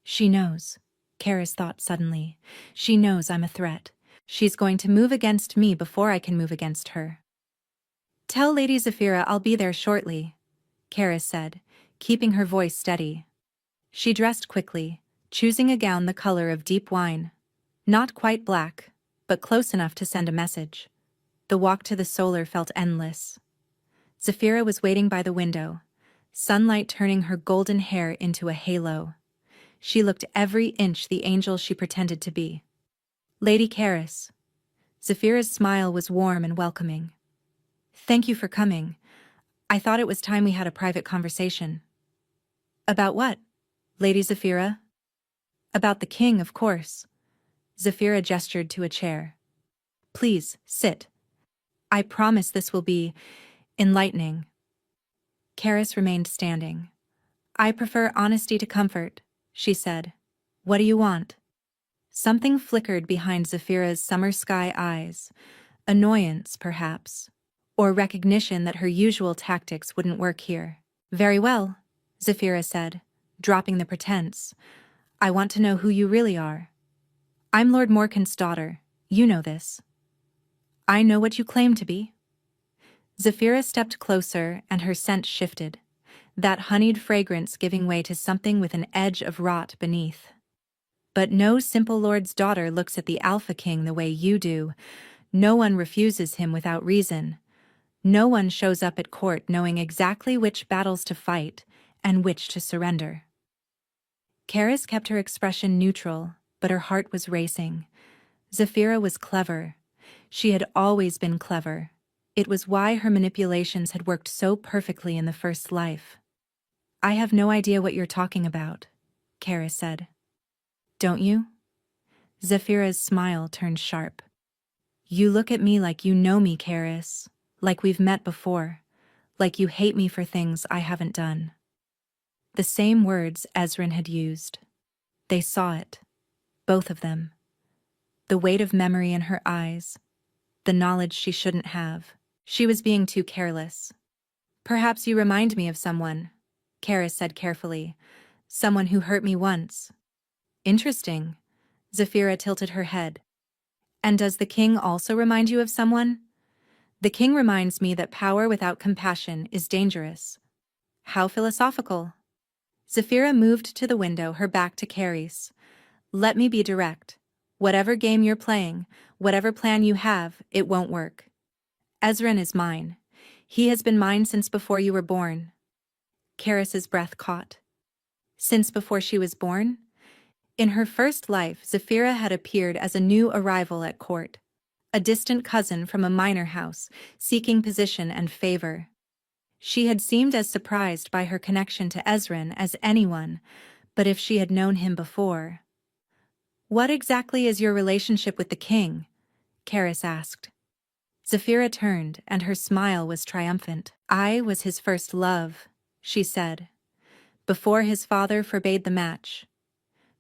She knows, Caris thought suddenly. She knows I'm a threat. She's going to move against me before I can move against her. Tell Lady Zapira I'll be there shortly, Caris said, keeping her voice steady. She dressed quickly, choosing a gown the color of deep wine. Not quite black, but close enough to send a message. The walk to the solar felt endless. Zapira was waiting by the window, sunlight turning her golden hair into a halo. She looked every inch the angel she pretended to be. Lady Caris. Zapira's smile was warm and welcoming. Thank you for coming. I thought it was time we had a private conversation. About what, Lady Zapira? About the king, of course. Zapira gestured to a chair. Please, sit. I promise this will be enlightening. Caris remained standing. I prefer honesty to comfort, she said. What do you want? Something flickered behind Zapira's summer sky eyes. Annoyance, perhaps. Or recognition that her usual tactics wouldn't work here. Very well, Zapira said, dropping the pretense. I want to know who you really are. I'm Lord Morcant's daughter. You know this. I know what you claim to be. Zapira stepped closer and her scent shifted, that honeyed fragrance giving way to something with an edge of rot beneath. But no simple lord's daughter looks at the Alpha King the way you do. No one refuses him without reason. No one shows up at court knowing exactly which battles to fight and which to surrender. Caris kept her expression neutral, but her heart was racing. Zapira was clever. She had always been clever. It was why her manipulations had worked so perfectly in the first life. I have no idea what you're talking about, Caris said. Don't you? Zapira's smile turned sharp. You look at me like you know me, Caris, like we've met before, like you hate me for things I haven't done. The same words Ezren had used. They saw it, both of them. The weight of memory in her eyes, the knowledge she shouldn't have. She was being too careless. Perhaps you remind me of someone, Caris said carefully. Someone who hurt me once. Interesting. Zapira tilted her head. And does the king also remind you of someone? The king reminds me that power without compassion is dangerous. How philosophical. Zapira moved to the window, her back to Caris. Let me be direct. Whatever game you're playing, whatever plan you have, it won't work. Ezren is mine. He has been mine since before you were born. Caris's breath caught. Since before she was born? In her first life, Zapira had appeared as a new arrival at court. A distant cousin from a minor house, seeking position and favor. She had seemed as surprised by her connection to Ezren as anyone, but if she had known him before... What exactly is your relationship with the king? Caris asked. Zapira turned, and her smile was triumphant. I was his first love, she said. Before his father forbade the match.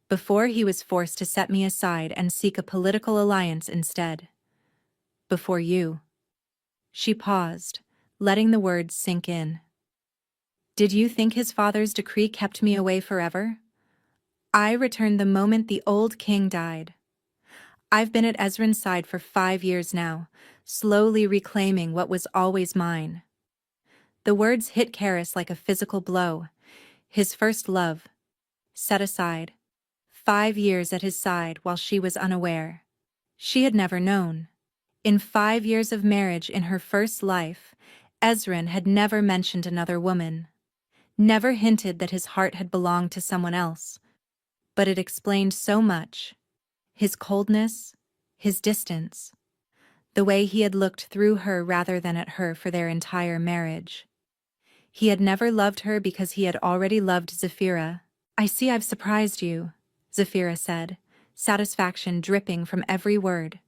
Before he was forced to set me aside and seek a political alliance instead. Before you. She paused, letting the words sink in. Did you think his father's decree kept me away forever? I returned the moment the old king died. I've been at Ezren's side for 5 years now, slowly reclaiming what was always mine. The words hit Caris like a physical blow. His first love. Set aside. 5 years at his side while she was unaware. She had never known. In 5 years of marriage in her first life, Ezren had never mentioned another woman. Never hinted that his heart had belonged to someone else. But it explained so much. His coldness, his distance. The way he had looked through her rather than at her for their entire marriage. He had never loved her because he had already loved Zapira. I see I've surprised you, Zapira said, satisfaction dripping from every word.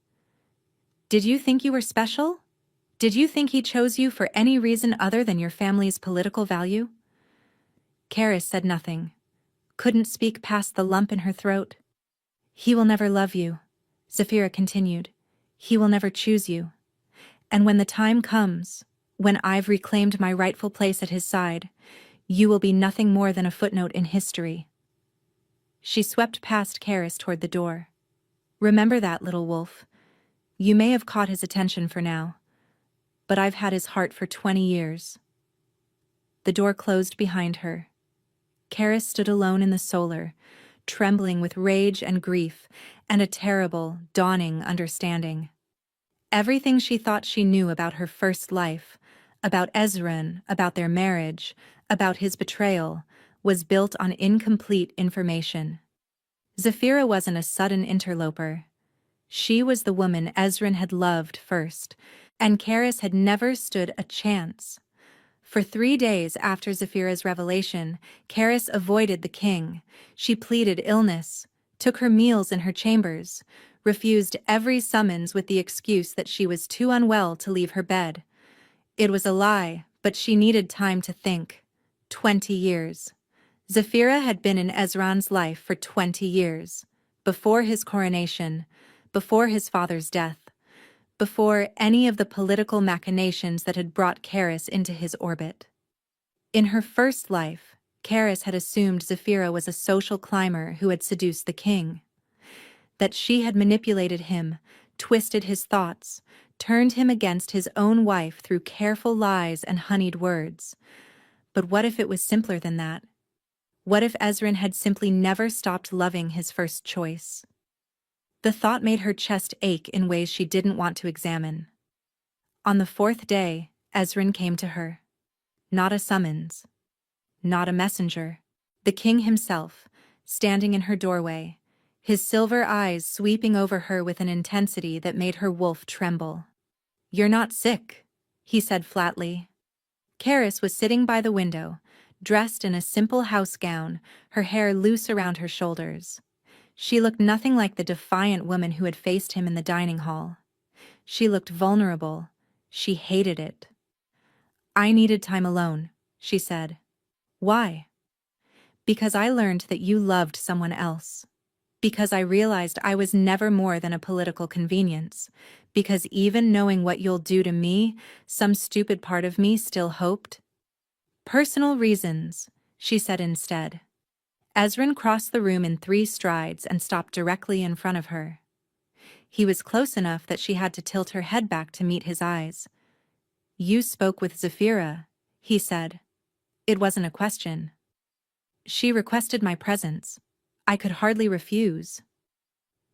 "Did you think you were special? Did you think he chose you for any reason other than your family's political value?" Caris said nothing, couldn't speak past the lump in her throat. "He will never love you," Zapira continued. "He will never choose you. And when the time comes, when I've reclaimed my rightful place at his side, you will be nothing more than a footnote in history." She swept past Caris toward the door. "Remember that, little wolf. You may have caught his attention for now, but I've had his heart for 20 years. The door closed behind her. Caris stood alone in the solar, trembling with rage and grief and a terrible, dawning understanding. Everything she thought she knew about her first life, about Ezren, about their marriage, about his betrayal, was built on incomplete information. Zapira wasn't a sudden interloper. She was the woman Ezren had loved first, and Caris had never stood a chance. For 3 days after Zapira's revelation, Caris avoided the king. She pleaded illness, took her meals in her chambers, refused every summons with the excuse that she was too unwell to leave her bed. It was a lie, but she needed time to think. 20 years. Zapira had been in Ezran's life for 20 years, before his coronation, before his father's death, before any of the political machinations that had brought Caris into his orbit. In her first life, Caris had assumed Zapira was a social climber who had seduced the king. That she had manipulated him, twisted his thoughts, turned him against his own wife through careful lies and honeyed words. But what if it was simpler than that? What if Ezren had simply never stopped loving his first choice? The thought made her chest ache in ways she didn't want to examine. On the 4th day, Ezren came to her. Not a summons. Not a messenger. The king himself, standing in her doorway, his silver eyes sweeping over her with an intensity that made her wolf tremble. "You're not sick," he said flatly. Caris was sitting by the window, dressed in a simple house gown, her hair loose around her shoulders. She looked nothing like the defiant woman who had faced him in the dining hall. She looked vulnerable. She hated it. "I needed time alone," she said. "Why?" "Because I learned that you loved someone else. Because I realized I was never more than a political convenience. Because even knowing what you'll do to me, some stupid part of me still hoped." "Personal reasons," she said instead. Ezren crossed the room in 3 strides and stopped directly in front of her. He was close enough that she had to tilt her head back to meet his eyes. "You spoke with Zapira," he said. It wasn't a question. "She requested my presence. I could hardly refuse."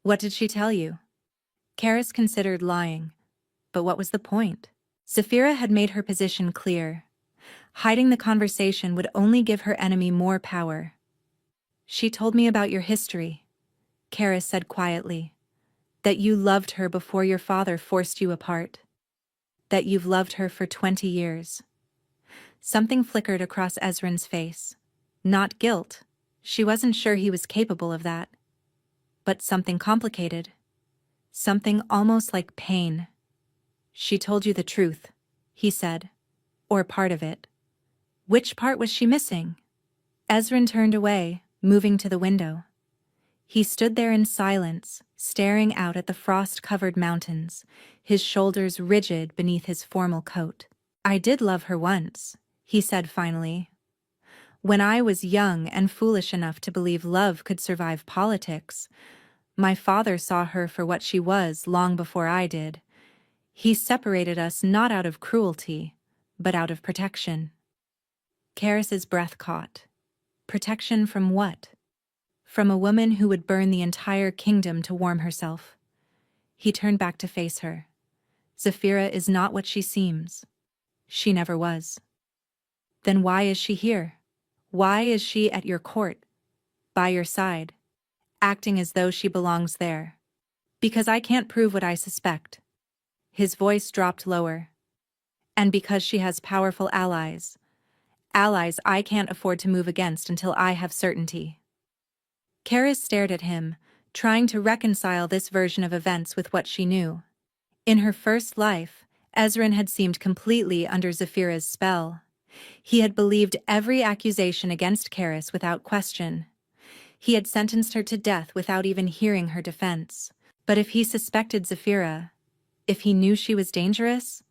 "What did she tell you?" Caris considered lying, but what was the point? Zapira had made her position clear. Hiding the conversation would only give her enemy more power. "She told me about your history," Caris said quietly. "That you loved her before your father forced you apart. That you've loved her for 20 years. Something flickered across Ezren's face. Not guilt. She wasn't sure he was capable of that. But something complicated. Something almost like pain. "She told you the truth," he said. "Or part of it." Which part was she missing? Ezren turned away, moving to the window. He stood there in silence, staring out at the frost-covered mountains, his shoulders rigid beneath his formal coat. "I did love her once," he said finally. "When I was young and foolish enough to believe love could survive politics. My father saw her for what she was long before I did. He separated us not out of cruelty, but out of protection." Caris's breath caught. Protection from what? From a woman who would burn the entire kingdom to warm herself. He turned back to face her. "Zapira is not what she seems. She never was." "Then why is she here? Why is she at your court, by your side, acting as though she belongs there?" "Because I can't prove what I suspect." His voice dropped lower. "And because she has powerful allies. Allies I can't afford to move against until I have certainty." Caris stared at him, trying to reconcile this version of events with what she knew. In her first life, Ezren had seemed completely under Zapira's spell. He had believed every accusation against Caris without question. He had sentenced her to death without even hearing her defense. But if he suspected Zapira, if he knew she was dangerous?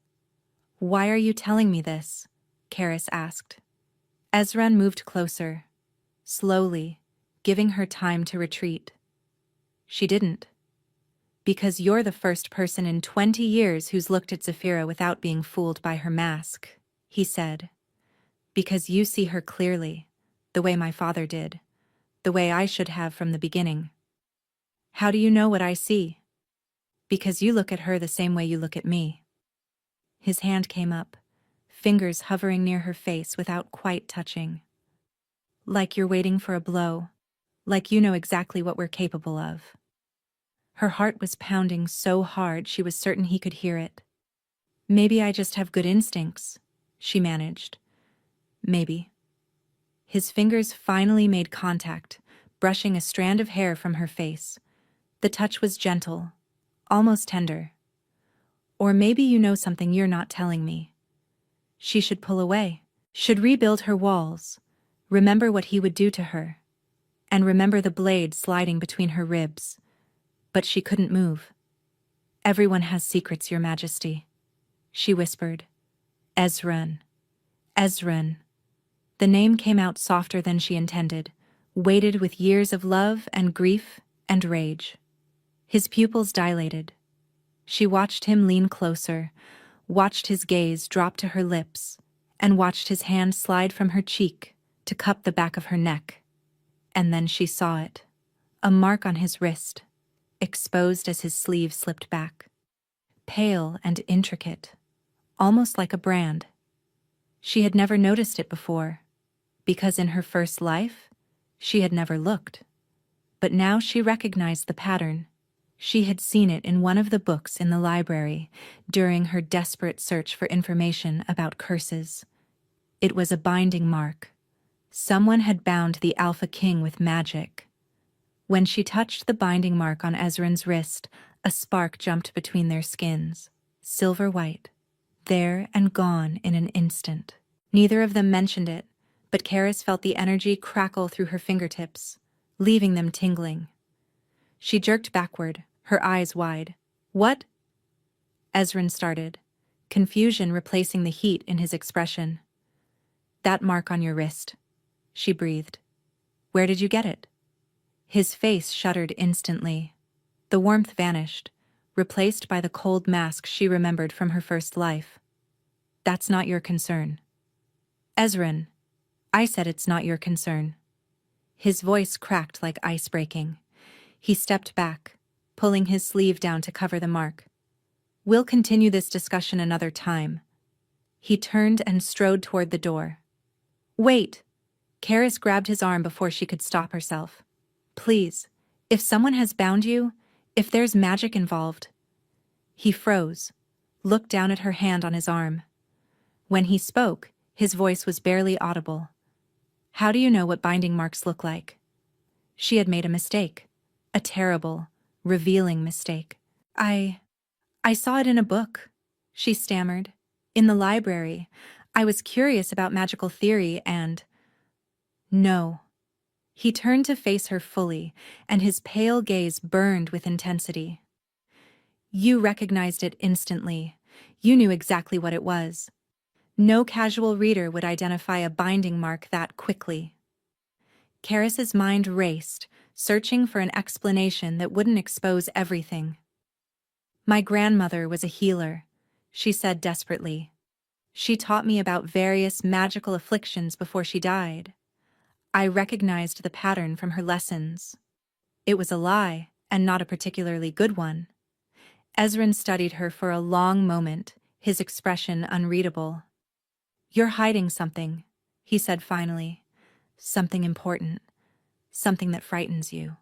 "Why are you telling me this?" Caris asked. Ezren moved closer, slowly, giving her time to retreat. She didn't. "Because you're the first person in 20 years who's looked at Zapira without being fooled by her mask," he said. "Because you see her clearly, the way my father did, the way I should have from the beginning." "How do you know what I see?" "Because you look at her the same way you look at me." His hand came up, fingers hovering near her face without quite touching. "Like you're waiting for a blow, like you know exactly what we're capable of." Her heart was pounding so hard she was certain he could hear it. "Maybe I just have good instincts," she managed. "Maybe." His fingers finally made contact, brushing a strand of hair from her face. The touch was gentle, almost tender. "Or maybe you know something you're not telling me." She should pull away, should rebuild her walls, remember what he would do to her, and remember the blade sliding between her ribs. But she couldn't move. "Everyone has secrets, Your Majesty," she whispered. "Ezren. Ezren." The name came out softer than she intended, weighted with years of love and grief and rage. His pupils dilated. She watched him lean closer, watched his gaze drop to her lips, and watched his hand slide from her cheek to cup the back of her neck. And then she saw it. A mark on his wrist, exposed as his sleeve slipped back. Pale and intricate, almost like a brand. She had never noticed it before, because in her first life, she had never looked. But now she recognized the pattern. She had seen it in one of the books in the library during her desperate search for information about curses. It was a binding mark. Someone had bound the Alpha King with magic. When she touched the binding mark on Ezren's wrist, a spark jumped between their skins, silver white, there and gone in an instant. Neither of them mentioned it, but Caris felt the energy crackle through her fingertips, leaving them tingling. She jerked backward, her eyes wide. "What?" Ezren started, confusion replacing the heat in his expression. "That mark on your wrist," she breathed. "Where did you get it?" His face shuddered instantly. The warmth vanished, replaced by the cold mask she remembered from her first life. "That's not your concern." "Ezren, I said it's not your concern." His voice cracked like ice breaking. He stepped back, pulling his sleeve down to cover the mark. "We'll continue this discussion another time." He turned and strode toward the door. "Wait!" Caris grabbed his arm before she could stop herself. "Please, if someone has bound you, if there's magic involved." He froze, looked down at her hand on his arm. When he spoke, his voice was barely audible. "How do you know what binding marks look like?" She had made a mistake. A terrible, revealing mistake. I saw it in a book," she stammered. "In the library. I was curious about magical theory and—" "No." He turned to face her fully, and his pale gaze burned with intensity. "You recognized it instantly. You knew exactly what it was. No casual reader would identify a binding mark that quickly." Caris's mind raced, searching for an explanation that wouldn't expose everything. "My grandmother was a healer," she said desperately. "She taught me about various magical afflictions before she died. I recognized the pattern from her lessons. It was a lie, and not a particularly good one." Ezren studied her for a long moment, his expression unreadable. "You're hiding something," he said finally. "Something important. Something that frightens you."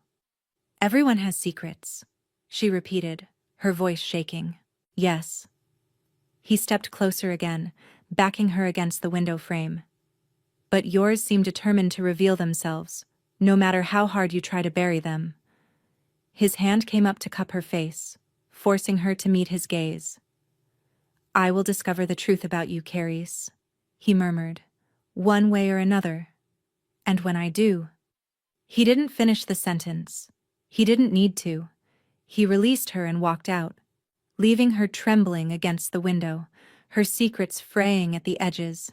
"Everyone has secrets," she repeated, her voice shaking. "Yes." He stepped closer again, backing her against the window frame. "But yours seem determined to reveal themselves, no matter how hard you try to bury them." His hand came up to cup her face, forcing her to meet his gaze. "I will discover the truth about you, Caris," he murmured, "one way or another. And when I do—" He didn't finish the sentence. He didn't need to. He released her and walked out, leaving her trembling against the window, her secrets fraying at the edges.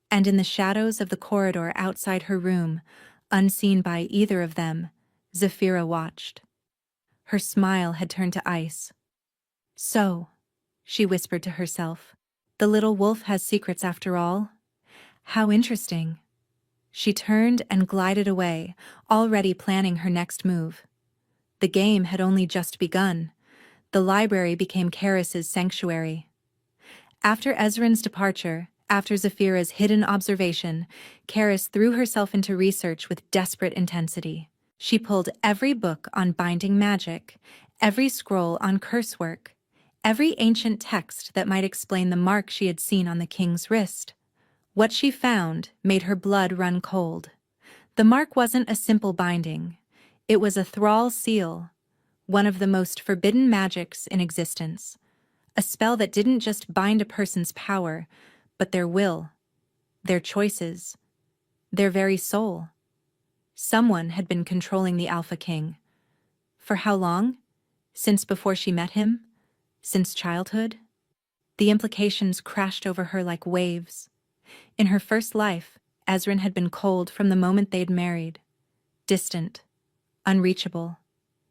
And in the shadows of the corridor outside her room, unseen by either of them, Zapira watched. Her smile had turned to ice. "So," she whispered to herself, "the little wolf has secrets after all? How interesting." She turned and glided away, already planning her next move. The game had only just begun. The library became Caris's sanctuary. After Ezren's departure, after Zapira's hidden observation, Caris threw herself into research with desperate intensity. She pulled every book on binding magic, every scroll on curse work, every ancient text that might explain the mark she had seen on the king's wrist. What she found made her blood run cold. The mark wasn't a simple binding. It was a thrall seal, one of the most forbidden magics in existence. A spell that didn't just bind a person's power, but their will, their choices, their very soul. Someone had been controlling the Alpha King. For how long? Since before she met him? Since childhood? The implications crashed over her like waves. In her first life, Ezren had been cold from the moment they'd married. Distant, unreachable.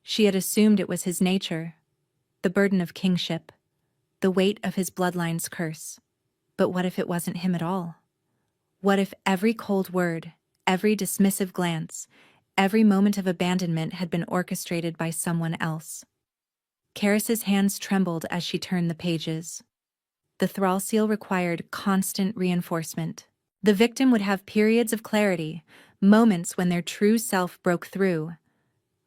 She had assumed it was his nature, the burden of kingship, the weight of his bloodline's curse. But what if it wasn't him at all? What if every cold word, every dismissive glance, every moment of abandonment had been orchestrated by someone else? Caris's hands trembled as she turned the pages. The thrall seal required constant reinforcement. The victim would have periods of clarity, moments when their true self broke through.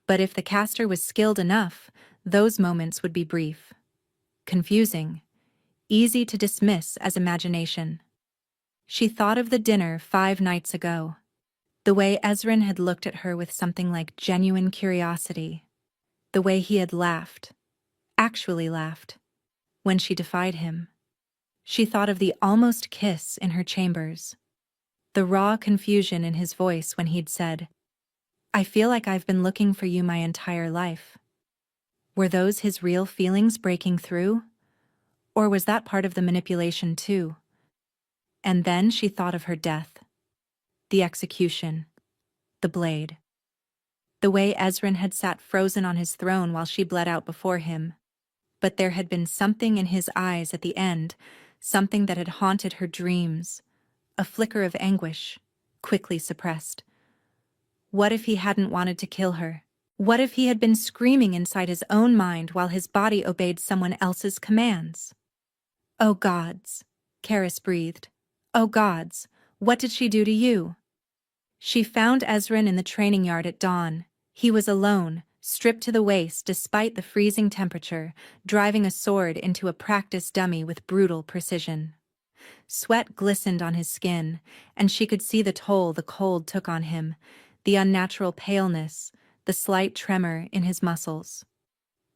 But if the caster was skilled enough, those moments would be brief. Confusing. Easy to dismiss as imagination. She thought of the dinner 5 nights ago. The way Ezren had looked at her with something like genuine curiosity. The way he had laughed. Actually laughed. When she defied him. She thought of the almost kiss in her chambers. The raw confusion in his voice when he'd said, "I feel like I've been looking for you my entire life." Were those his real feelings breaking through? Or was that part of the manipulation too? And then she thought of her death. The execution. The blade. The way Ezren had sat frozen on his throne while she bled out before him. But there had been something in his eyes at the end, something that had haunted her dreams. A flicker of anguish, quickly suppressed. What if he hadn't wanted to kill her? What if he had been screaming inside his own mind while his body obeyed someone else's commands? "Oh gods," Caris breathed. "Oh gods, what did she do to you?" She found Ezren in the training yard at dawn. He was alone, stripped to the waist despite the freezing temperature, driving a sword into a practice dummy with brutal precision. Sweat glistened on his skin, and she could see the toll the cold took on him, the unnatural paleness, the slight tremor in his muscles.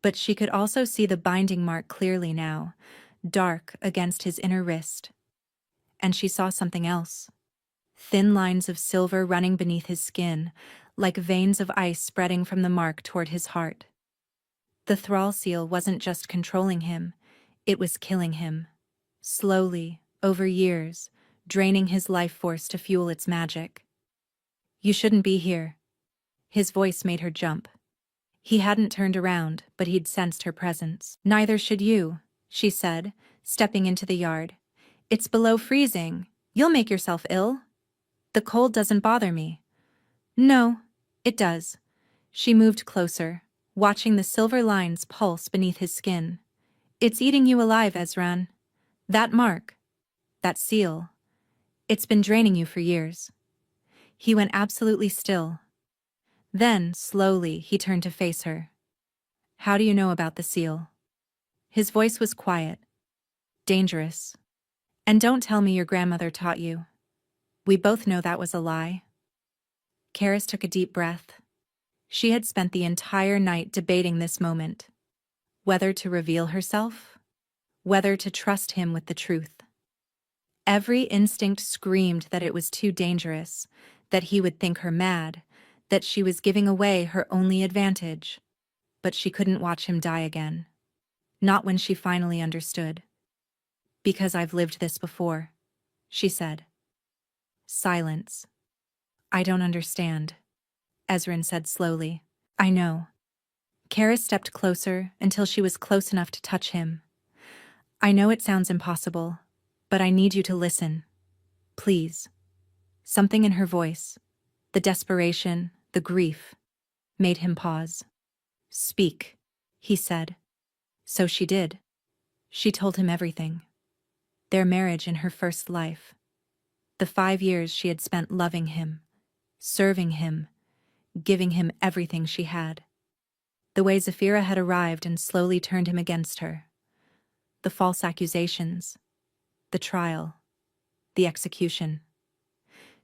But she could also see the binding mark clearly now, dark against his inner wrist. And she saw something else. Thin lines of silver running beneath his skin, like veins of ice spreading from the mark toward his heart. The thrall seal wasn't just controlling him, it was killing him. Slowly, over years, draining his life force to fuel its magic. "You shouldn't be here." His voice made her jump. He hadn't turned around, but he'd sensed her presence. "Neither should you," she said, stepping into the yard. "It's below freezing. You'll make yourself ill." "The cold doesn't bother me." "No, it does." She moved closer, watching the silver lines pulse beneath his skin. "It's eating you alive, Ezren. That mark, that seal, it's been draining you for years." He went absolutely still. Then, slowly, he turned to face her. "How do you know about the seal?" His voice was quiet. Dangerous. "And don't tell me your grandmother taught you." We both know that was a lie. Caris took a deep breath. She had spent the entire night debating this moment. Whether to reveal herself? Whether to trust him with the truth? Every instinct screamed that it was too dangerous, that he would think her mad, that she was giving away her only advantage. But she couldn't watch him die again. Not when she finally understood. "Because I've lived this before," she said. Silence. "I don't understand," Ezren said slowly. "I know." Caris stepped closer until she was close enough to touch him. "I know it sounds impossible, but I need you to listen. Please." Something in her voice, the desperation, the grief, made him pause. "Speak," he said. So she did. She told him everything. Their marriage in her first life. The 5 years she had spent loving him, serving him, giving him everything she had. The way Zapira had arrived and slowly turned him against her. The false accusations. The trial. The execution.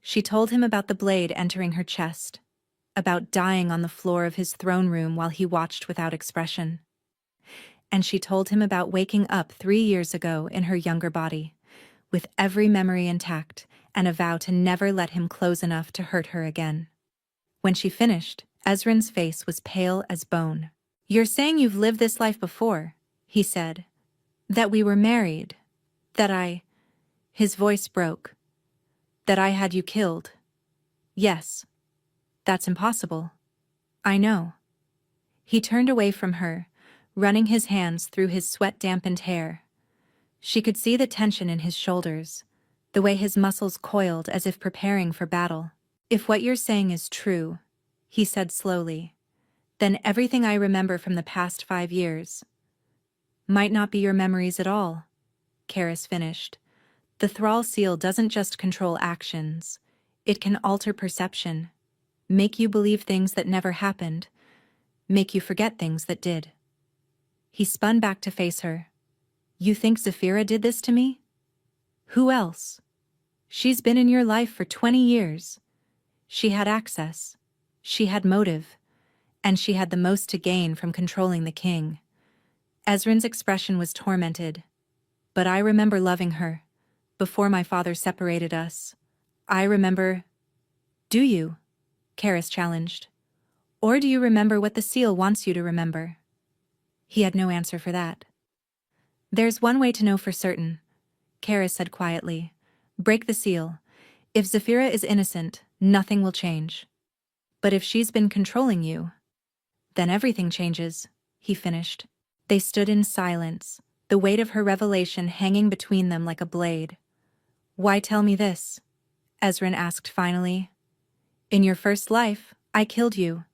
She told him about the blade entering her chest, about dying on the floor of his throne room while he watched without expression. And she told him about waking up 3 years ago in her younger body, with every memory intact and a vow to never let him close enough to hurt her again. When she finished, Ezren's face was pale as bone. "You're saying you've lived this life before," he said. "That we were married. That I—" His voice broke. "That I had you killed." "Yes. That's impossible. I know." He turned away from her, running his hands through his sweat-dampened hair. She could see the tension in his shoulders, the way his muscles coiled as if preparing for battle. "If what you're saying is true," he said slowly, "then everything I remember from the past 5 years might not be your memories at all," Caris finished. "The thrall seal doesn't just control actions. It can alter perception, make you believe things that never happened, make you forget things that did." He spun back to face her. "You think Zapira did this to me? Who else? She's been in your life for 20 years. She had access. She had motive. And she had the most to gain from controlling the king." Ezren's expression was tormented. "But I remember loving her, before my father separated us. I remember—" "Do you?" Caris challenged. "Or do you remember what the seal wants you to remember?" He had no answer for that. "There's one way to know for certain," Caris said quietly. "Break the seal. If Zapira is innocent, nothing will change. But if she's been controlling you, then everything changes," he finished. They stood in silence, the weight of her revelation hanging between them like a blade. "Why tell me this?" Ezren asked finally. "In your first life, I killed you.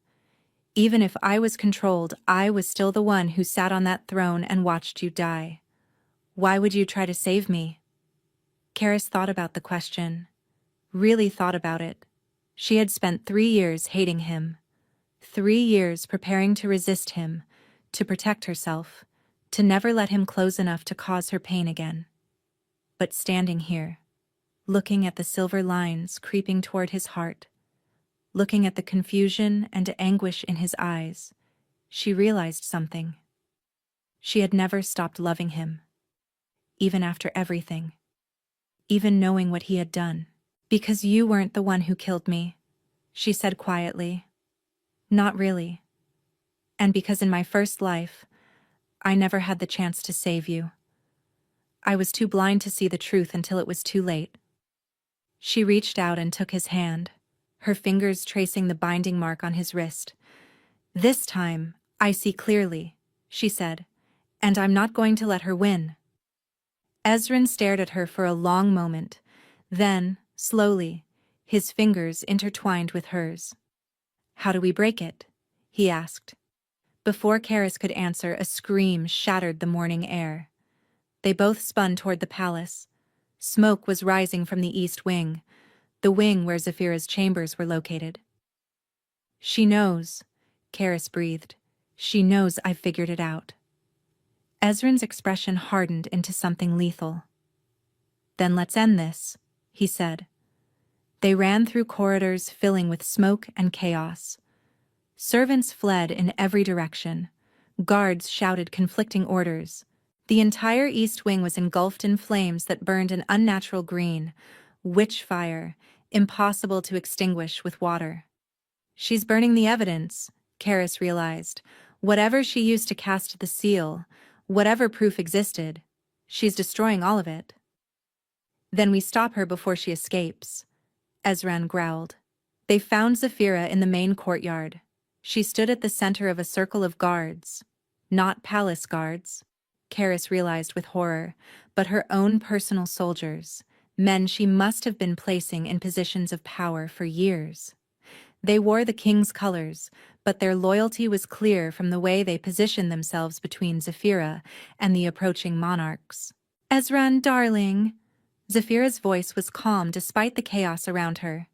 Even if I was controlled, I was still the one who sat on that throne and watched you die. Why would you try to save me?" Caris thought about the question. Really thought about it. She had spent 3 years hating him. 3 years preparing to resist him, to protect herself, to never let him close enough to cause her pain again. But standing here, looking at the silver lines creeping toward his heart, looking at the confusion and anguish in his eyes, she realized something. She had never stopped loving him. Even after everything. Even knowing what he had done. "Because you weren't the one who killed me," she said quietly. "Not really. And because in my first life, I never had the chance to save you. I was too blind to see the truth until it was too late." She reached out and took his hand, her fingers tracing the binding mark on his wrist. "This time, I see clearly," she said, "and I'm not going to let her win." Ezren stared at her for a long moment, then, slowly, his fingers intertwined with hers. "How do we break it?" he asked. Before Caris could answer, a scream shattered the morning air. They both spun toward the palace. Smoke was rising from the east wing, the wing where Zapira's chambers were located. "She knows," Caris breathed. "She knows I've figured it out." Ezren's expression hardened into something lethal. "Then let's end this," he said. They ran through corridors filling with smoke and chaos. Servants fled in every direction. Guards shouted conflicting orders. The entire east wing was engulfed in flames that burned an unnatural green. Witch fire, impossible to extinguish with water. She's burning the evidence, Caris realized. Whatever she used to cast the seal, whatever proof existed, she's destroying all of it. Then we stop her before she escapes, Ezren growled. They found Zapira in the main courtyard. She stood at the center of a circle of guards. Not palace guards, Caris realized with horror, but her own personal soldiers, men she must have been placing in positions of power for years. They wore the king's colors, but their loyalty was clear from the way they positioned themselves between Zapira and the approaching monarchs. Ezren, darling. Zapira's voice was calm despite the chaos around her.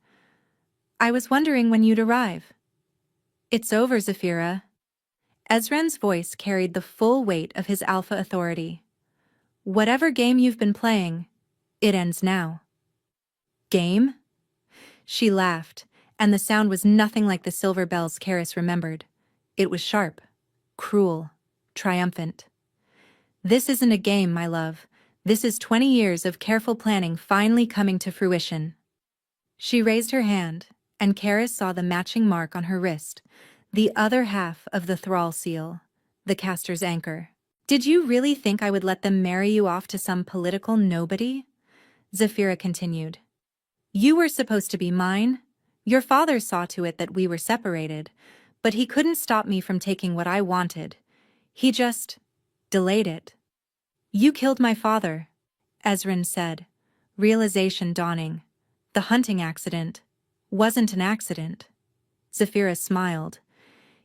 I was wondering when you'd arrive. It's over, Zapira. Ezren's voice carried the full weight of his alpha authority. Whatever game you've been playing, it ends now. Game? She laughed, and the sound was nothing like the silver bells Caris remembered. It was sharp, cruel, triumphant. This isn't a game, my love. This is 20 years of careful planning finally coming to fruition. She raised her hand, and Caris saw the matching mark on her wrist, the other half of the thrall seal, the caster's anchor. Did you really think I would let them marry you off to some political nobody? Zapira continued. You were supposed to be mine. Your father saw to it that we were separated, but he couldn't stop me from taking what I wanted. He just delayed it. You killed my father, Ezren said, realization dawning. The hunting accident wasn't an accident. Zapira smiled.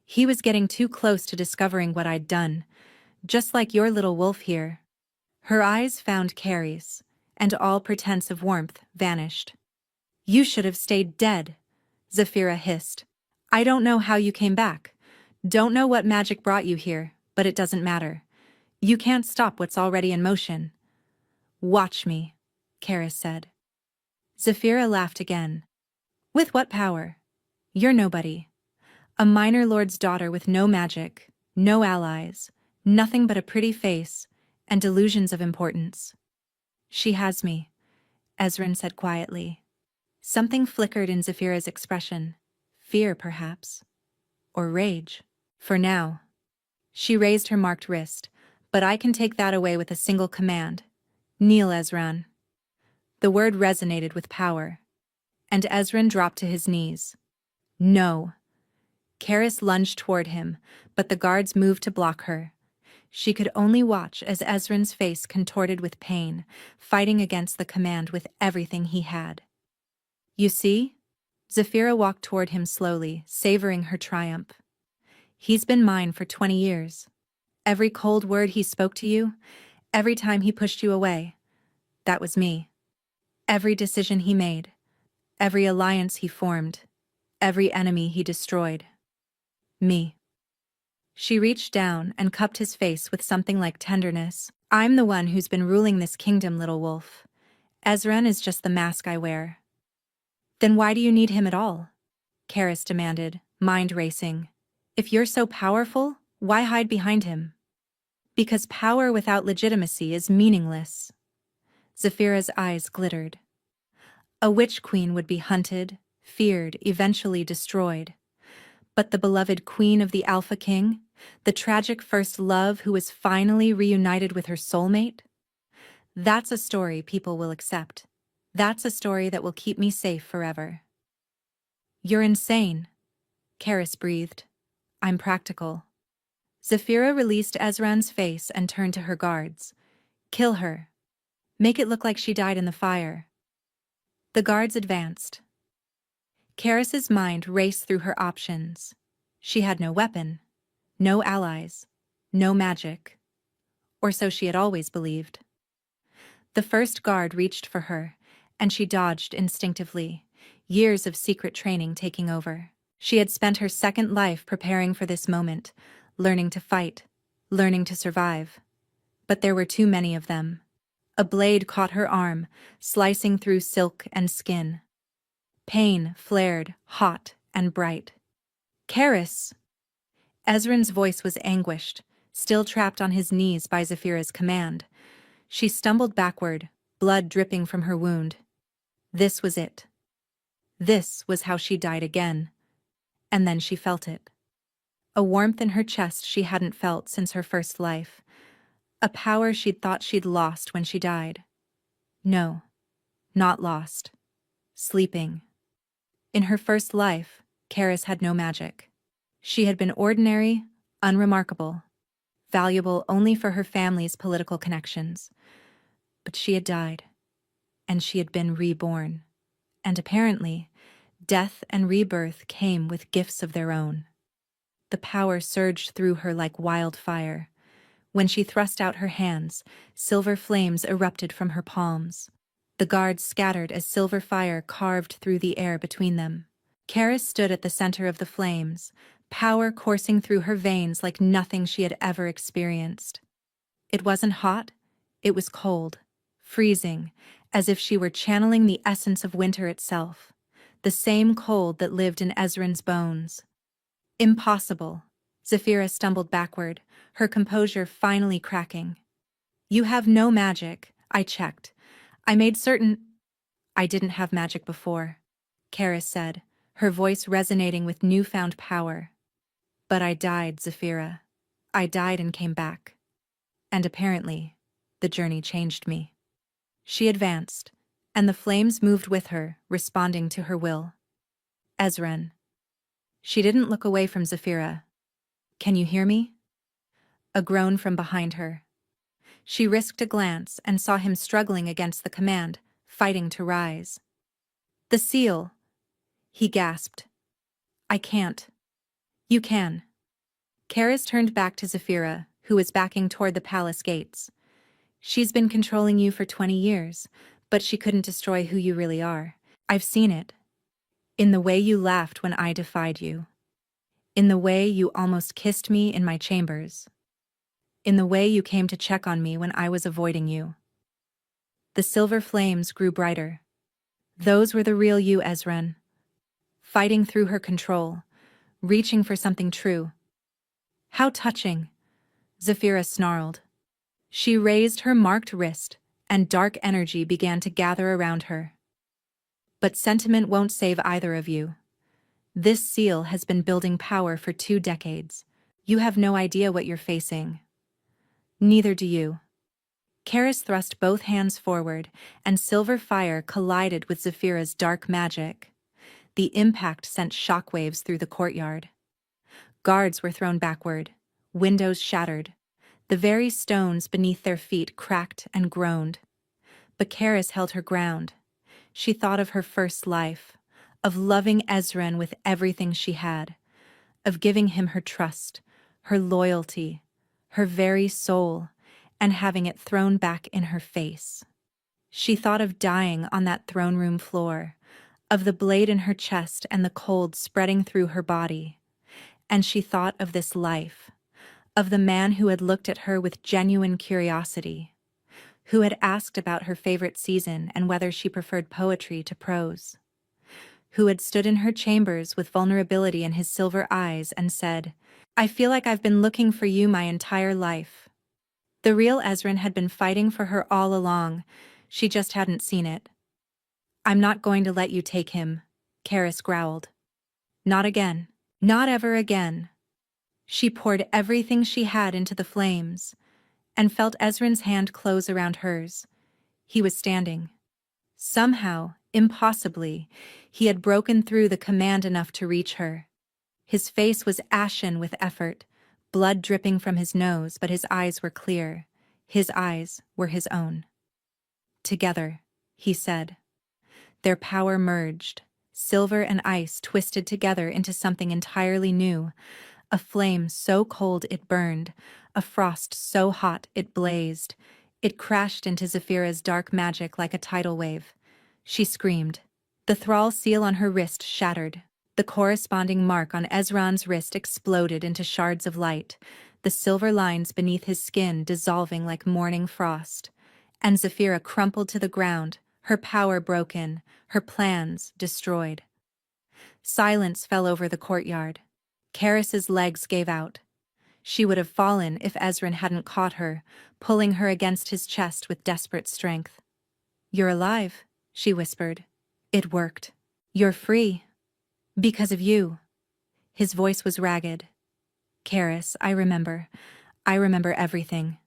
He was getting too close to discovering what I'd done, just like your little wolf here. Her eyes found Caris, and all pretense of warmth vanished. You should have stayed dead, Zapira hissed. I don't know how you came back. Don't know what magic brought you here, but it doesn't matter. You can't stop what's already in motion. Watch me, Caris said. Zapira laughed again. With what power? You're nobody. A minor lord's daughter with no magic, no allies, nothing but a pretty face, and delusions of importance. She has me, Ezren said quietly. Something flickered in Zapira's expression. Fear, perhaps. Or rage. For now. She raised her marked wrist, but I can take that away with a single command. Kneel, Ezren. The word resonated with power, and Ezren dropped to his knees. No. Caris lunged toward him, but the guards moved to block her. She could only watch as Ezren's face contorted with pain, fighting against the command with everything he had. You see? Zapira walked toward him slowly, savoring her triumph. He's been mine for 20 years. Every cold word he spoke to you, every time he pushed you away, that was me. Every decision he made, every alliance he formed, every enemy he destroyed. Me. She reached down and cupped his face with something like tenderness. I'm the one who's been ruling this kingdom, little wolf. Ezren is just the mask I wear. Then why do you need him at all? Caris demanded, mind racing. If you're so powerful, why hide behind him? Because power without legitimacy is meaningless. Zapira's eyes glittered. A witch queen would be hunted, feared, eventually destroyed. But the beloved queen of the Alpha King, the tragic first love who was finally reunited with her soulmate? That's a story people will accept. That's a story that will keep me safe forever. You're insane, Caris breathed. I'm practical. Zapira released Ezren's face and turned to her guards. Kill her. Make it look like she died in the fire. The guards advanced. Caris's mind raced through her options. She had no weapon, no allies, no magic. Or so she had always believed. The first guard reached for her, and she dodged instinctively, years of secret training taking over. She had spent her second life preparing for this moment, learning to fight, learning to survive. But there were too many of them. A blade caught her arm, slicing through silk and skin. Pain flared, hot and bright. Caris! Ezren's voice was anguished, still trapped on his knees by Zapira's command. She stumbled backward, blood dripping from her wound. This was it. This was how she died again. And then she felt it. A warmth in her chest she hadn't felt since her first life. A power she'd thought she'd lost when she died. No, not lost. Sleeping. In her first life, Caris had no magic. She had been ordinary, unremarkable, valuable only for her family's political connections. But she had died, and she had been reborn. And apparently, death and rebirth came with gifts of their own. The power surged through her like wildfire. When she thrust out her hands, silver flames erupted from her palms. The guards scattered as silver fire carved through the air between them. Caris stood at the center of the flames, power coursing through her veins like nothing she had ever experienced. It wasn't hot, it was cold, freezing, as if she were channeling the essence of winter itself, the same cold that lived in Ezren's bones. Impossible. Zapira stumbled backward, her composure finally cracking. You have no magic, I checked. I made certain— I didn't have magic before, Caris said, her voice resonating with newfound power. But I died, Zapira. I died and came back. And apparently, the journey changed me. She advanced, and the flames moved with her, responding to her will. Ezren. She didn't look away from Zapira. Can you hear me? A groan from behind her. She risked a glance and saw him struggling against the command, fighting to rise. The seal! He gasped. I can't. You can. Caris turned back to Zapira, who was backing toward the palace gates. She's been controlling you for 20 years, but she couldn't destroy who you really are. I've seen it. In the way you laughed when I defied you. In the way you almost kissed me in my chambers. In the way you came to check on me when I was avoiding you. The silver flames grew brighter. Those were the real you, Ezren. Fighting through her control, reaching for something true. How touching, Zapira snarled. She raised her marked wrist, and dark energy began to gather around her. But sentiment won't save either of you. This seal has been building power for 2 decades. You have no idea what you're facing. Neither do you. Caris thrust both hands forward, and silver fire collided with Zapira's dark magic. The impact sent shockwaves through the courtyard. Guards were thrown backward, windows shattered. The very stones beneath their feet cracked and groaned. But Caris held her ground. She thought of her first life, of loving Ezren with everything she had, of giving him her trust, her loyalty, her very soul, and having it thrown back in her face. She thought of dying on that throne room floor, of the blade in her chest and the cold spreading through her body. And she thought of this life, of the man who had looked at her with genuine curiosity, who had asked about her favorite season and whether she preferred poetry to prose, who had stood in her chambers with vulnerability in his silver eyes and said, I feel like I've been looking for you my entire life. The real Ezren had been fighting for her all along, she just hadn't seen it. I'm not going to let you take him, Caris growled. Not again. Not ever again. She poured everything she had into the flames, and felt Ezren's hand close around hers. He was standing. Somehow, impossibly, he had broken through the command enough to reach her. His face was ashen with effort, blood dripping from his nose, but his eyes were clear. His eyes were his own. Together, he said. Their power merged. Silver and ice twisted together into something entirely new. A flame so cold it burned, a frost so hot it blazed. It crashed into Zapira's dark magic like a tidal wave. She screamed. The thrall seal on her wrist shattered. The corresponding mark on Ezren's wrist exploded into shards of light, the silver lines beneath his skin dissolving like morning frost. And Zapira crumpled to the ground, her power broken, her plans destroyed. Silence fell over the courtyard. Caris's legs gave out. She would have fallen if Ezren hadn't caught her, pulling her against his chest with desperate strength. "You're alive," she whispered. "It worked. You're free. Because of you." His voice was ragged. "Caris, I remember. I remember everything."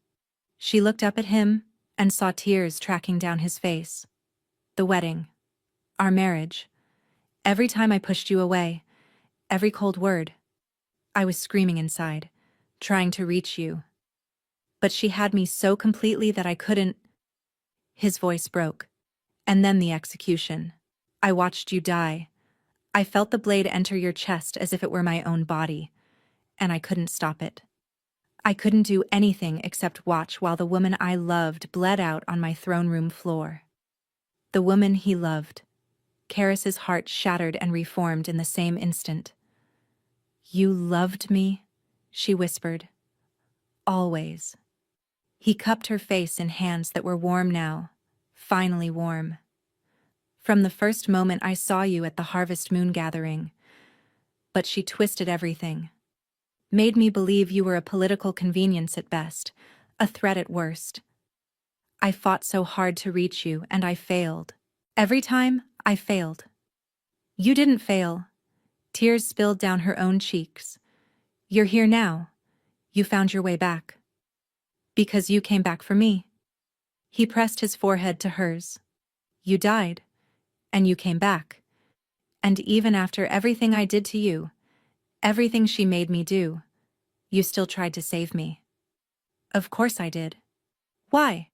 She looked up at him and saw tears tracking down his face. "The wedding. Our marriage. Every time I pushed you away. Every cold word. I was screaming inside, trying to reach you. But she had me so completely that I couldn't." His voice broke. "And then the execution. I watched you die. I felt the blade enter your chest as if it were my own body, and I couldn't stop it. I couldn't do anything except watch while the woman I loved bled out on my throne room floor." The woman he loved. Caris's heart shattered and reformed in the same instant. "You loved me?" she whispered. "Always." He cupped her face in hands that were warm now, finally warm. "From the first moment I saw you at the harvest moon gathering." But she twisted everything. "Made me believe you were a political convenience at best, a threat at worst. I fought so hard to reach you, and I failed. Every time, I failed." "You didn't fail." Tears spilled down her own cheeks. "You're here now. You found your way back. Because you came back for me." He pressed his forehead to hers. "You died. And you came back. And even after everything I did to you, everything she made me do, you still tried to save me." "Of course I did." "Why?"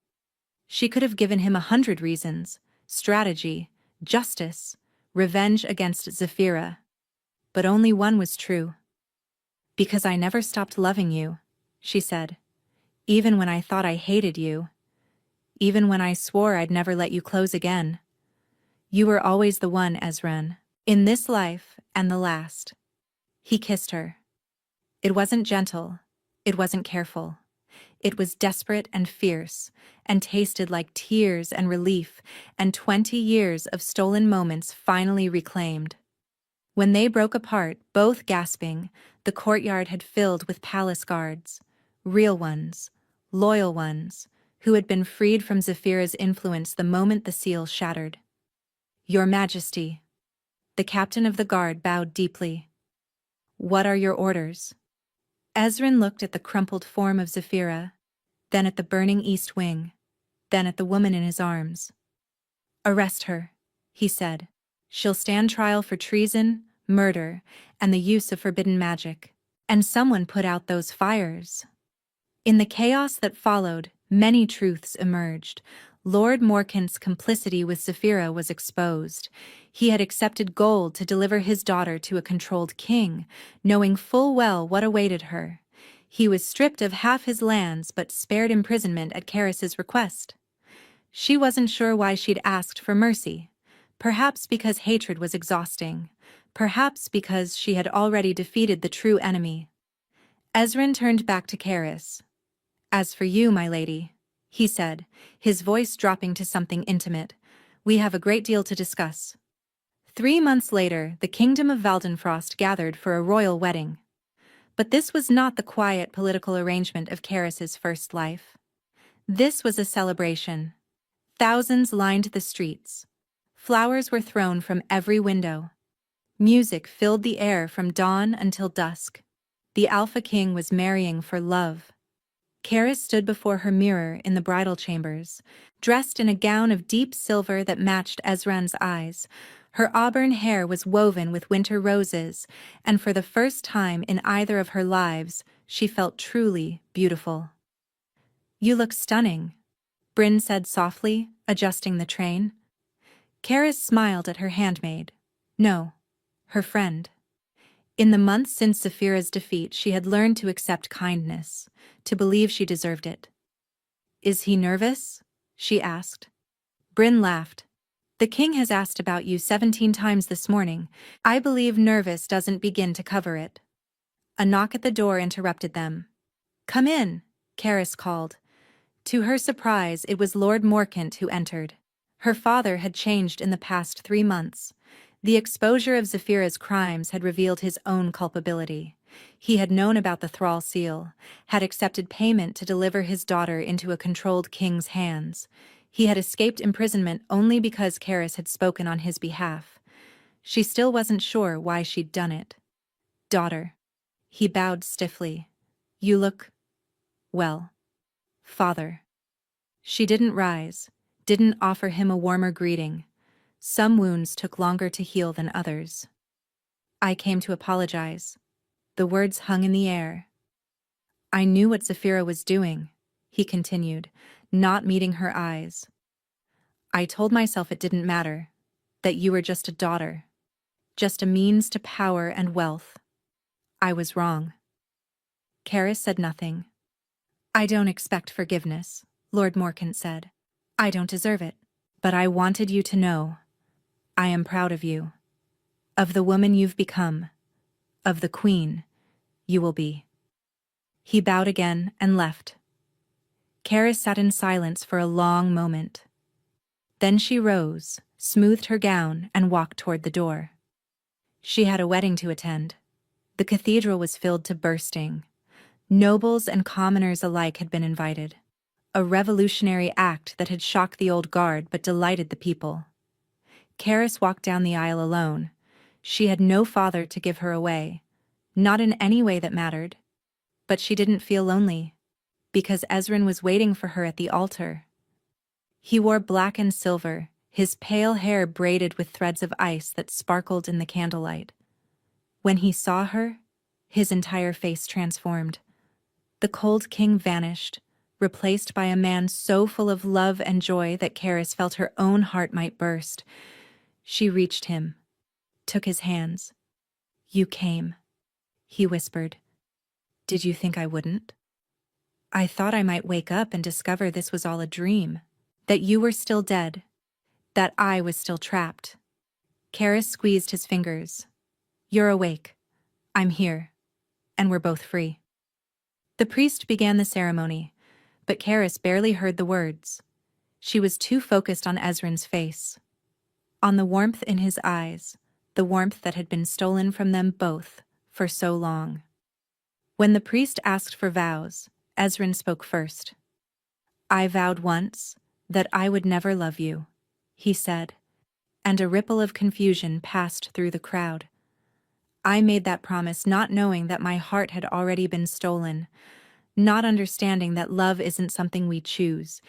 She could have given him 100 reasons: strategy, justice, revenge against Zapira. But only one was true. "Because I never stopped loving you," she said. "Even when I thought I hated you. Even when I swore I'd never let you close again. You were always the one, Ezren. In this life and the last." He kissed her. It wasn't gentle. It wasn't careful. It was desperate and fierce, and tasted like tears and relief, and 20 years of stolen moments finally reclaimed. When they broke apart, both gasping, the courtyard had filled with palace guards. Real ones, loyal ones, who had been freed from Zapira's influence the moment the seal shattered. "Your Majesty." The captain of the guard bowed deeply. "What are your orders?" Ezren looked at the crumpled form of Zapira, then at the burning east wing, then at the woman in his arms. "Arrest her," he said. "She'll stand trial for treason, murder, and the use of forbidden magic." And someone put out those fires. In the chaos that followed, many truths emerged. Lord Morkant's complicity with Zapira was exposed. He had accepted gold to deliver his daughter to a controlled king, knowing full well what awaited her. He was stripped of half his lands but spared imprisonment at Caris's request. She wasn't sure why she'd asked for mercy. Perhaps because hatred was exhausting. Perhaps because she had already defeated the true enemy. Ezren turned back to Caris. "As for you, my lady," he said, his voice dropping to something intimate, "we have a great deal to discuss." 3 months later, the kingdom of Valdenrost gathered for a royal wedding. But this was not the quiet political arrangement of Caris's first life. This was a celebration. Thousands lined the streets. Flowers were thrown from every window. Music filled the air from dawn until dusk. The Alpha King was marrying for love. Caris stood before her mirror in the bridal chambers, dressed in a gown of deep silver that matched Ezran's eyes. Her auburn hair was woven with winter roses, and for the first time in either of her lives, she felt truly beautiful. "You look stunning," Bryn said softly, adjusting the train. Caris smiled at her handmaid. No, her friend. In the months since Zapira's defeat, she had learned to accept kindness, to believe she deserved it. "Is he nervous?" she asked. Bryn laughed. "The king has asked about you 17 times this morning. I believe nervous doesn't begin to cover it." A knock at the door interrupted them. "Come in," Caris called. To her surprise, it was Lord Morkant who entered. Her father had changed in the past 3 months. The exposure of Zapira's crimes had revealed his own culpability. He had known about the thrall seal, had accepted payment to deliver his daughter into a controlled king's hands. He had escaped imprisonment only because Caris had spoken on his behalf. She still wasn't sure why she'd done it. Daughter. He bowed stiffly. You look... well. Father. She didn't rise, didn't offer him a warmer greeting. Some wounds took longer to heal than others. I came to apologize. The words hung in the air. I knew what Zapira was doing, he continued, not meeting her eyes. I told myself it didn't matter, that you were just a daughter, just a means to power and wealth. I was wrong. Caris said nothing. I don't expect forgiveness, Lord Morcant said. I don't deserve it. But I wanted you to know. I am proud of you. Of the woman you've become. Of the queen you will be. He bowed again and left. Caris sat in silence for a long moment. Then she rose, smoothed her gown, and walked toward the door. She had a wedding to attend. The cathedral was filled to bursting. Nobles and commoners alike had been invited. A revolutionary act that had shocked the old guard but delighted the people. Caris walked down the aisle alone. She had no father to give her away, not in any way that mattered. But she didn't feel lonely, because Ezren was waiting for her at the altar. He wore black and silver, his pale hair braided with threads of ice that sparkled in the candlelight. When he saw her, his entire face transformed. The cold king vanished, replaced by a man so full of love and joy that Caris felt her own heart might burst. She reached him, took his hands. You came, he whispered. Did you think I wouldn't? I thought I might wake up and discover this was all a dream, that you were still dead, that I was still trapped. Caris squeezed his fingers. You're awake. I'm here. And we're both free. The priest began the ceremony, but Caris barely heard the words. She was too focused on Ezren's face, on the warmth in his eyes, the warmth that had been stolen from them both for so long. When the priest asked for vows, Ezren spoke first. I vowed once that I would never love you, he said, and a ripple of confusion passed through the crowd. I made that promise not knowing that my heart had already been stolen, not understanding that love isn't something we choose,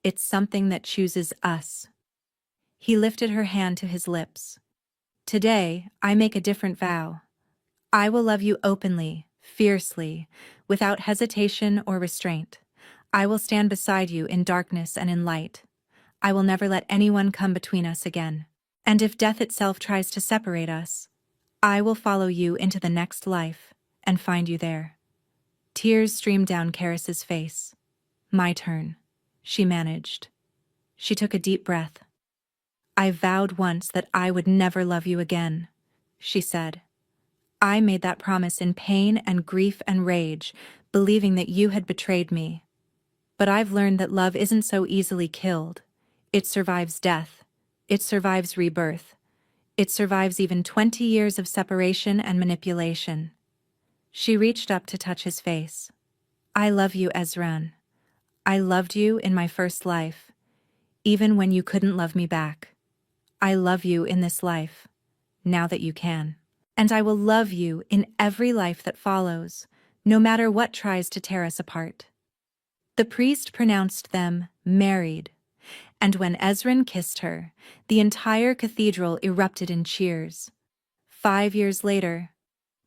it's something that chooses us. He lifted her hand to his lips. Today, I make a different vow. I will love you openly, fiercely, without hesitation or restraint. I will stand beside you in darkness and in light. I will never let anyone come between us again. And if death itself tries to separate us, I will follow you into the next life and find you there. Tears streamed down Caris's face. My turn, she managed. She took a deep breath. I vowed once that I would never love you again, she said. I made that promise in pain and grief and rage, believing that you had betrayed me. But I've learned that love isn't so easily killed. It survives death. It survives rebirth. It survives even 20 years of separation and manipulation. She reached up to touch his face. I love you, Ezren. I loved you in my first life, even when you couldn't love me back. I love you in this life, now that you can. And I will love you in every life that follows, no matter what tries to tear us apart. The priest pronounced them married, and when Ezren kissed her, the entire cathedral erupted in cheers. 5 years later,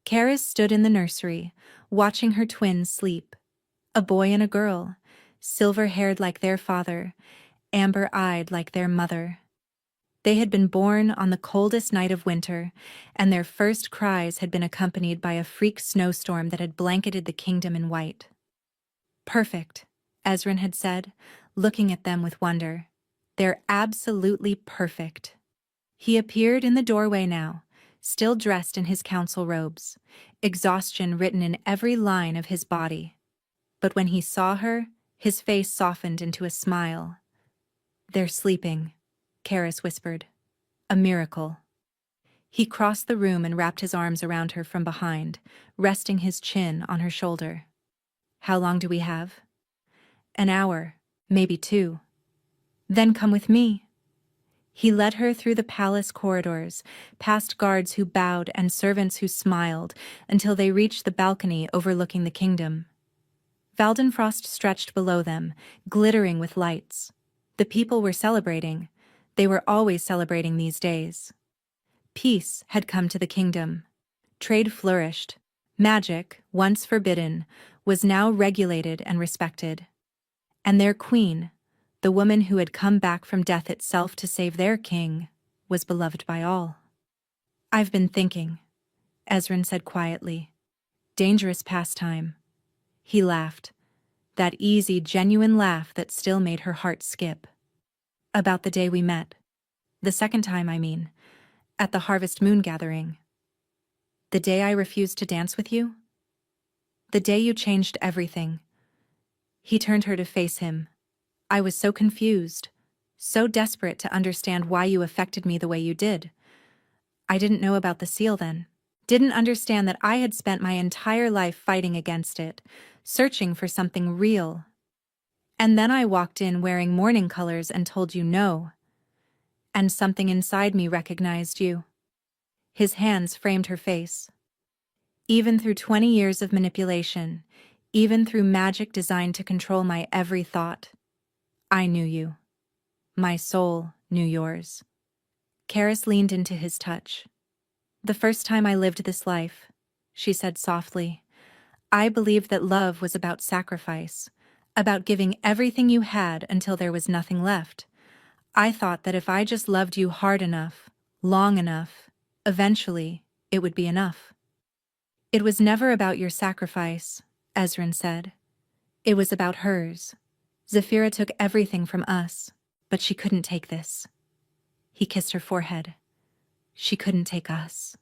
Caris stood in the nursery, watching her twins sleep. A boy and a girl, silver-haired like their father, amber-eyed like their mother. They had been born on the coldest night of winter, and their first cries had been accompanied by a freak snowstorm that had blanketed the kingdom in white. Perfect, Ezren had said, looking at them with wonder. They're absolutely perfect. He appeared in the doorway now, still dressed in his council robes, exhaustion written in every line of his body. But when he saw her, his face softened into a smile. They're sleeping, Caris whispered. A miracle. He crossed the room and wrapped his arms around her from behind, resting his chin on her shoulder. How long do we have? An hour, maybe 2. Then come with me. He led her through the palace corridors, past guards who bowed and servants who smiled, until they reached the balcony overlooking the kingdom. Valdenrost stretched below them, glittering with lights. The people were celebrating. They were always celebrating these days. Peace had come to the kingdom. Trade flourished. Magic, once forbidden, was now regulated and respected. And their queen, the woman who had come back from death itself to save their king, was beloved by all. I've been thinking, Ezren said quietly. Dangerous pastime. He laughed, that easy, genuine laugh that still made her heart skip. About the day we met. The second time, I mean, at the harvest moon gathering. The day I refused to dance with you? The day you changed everything. He turned her to face him. I was so confused, so desperate to understand why you affected me the way you did. I didn't know about the seal then. Didn't understand that I had spent my entire life fighting against it, searching for something real. And then I walked in wearing mourning colors and told you no. And something inside me recognized you. His hands framed her face. Even through 20 years of manipulation, even through magic designed to control my every thought, I knew you. My soul knew yours. Caris leaned into his touch. The first time I lived this life, she said softly, I believed that love was about sacrifice, about giving everything you had until there was nothing left. I thought that if I just loved you hard enough, long enough, eventually, it would be enough. It was never about your sacrifice, Ezren said. It was about hers. Zapira took everything from us, but she couldn't take this. He kissed her forehead. She couldn't take us.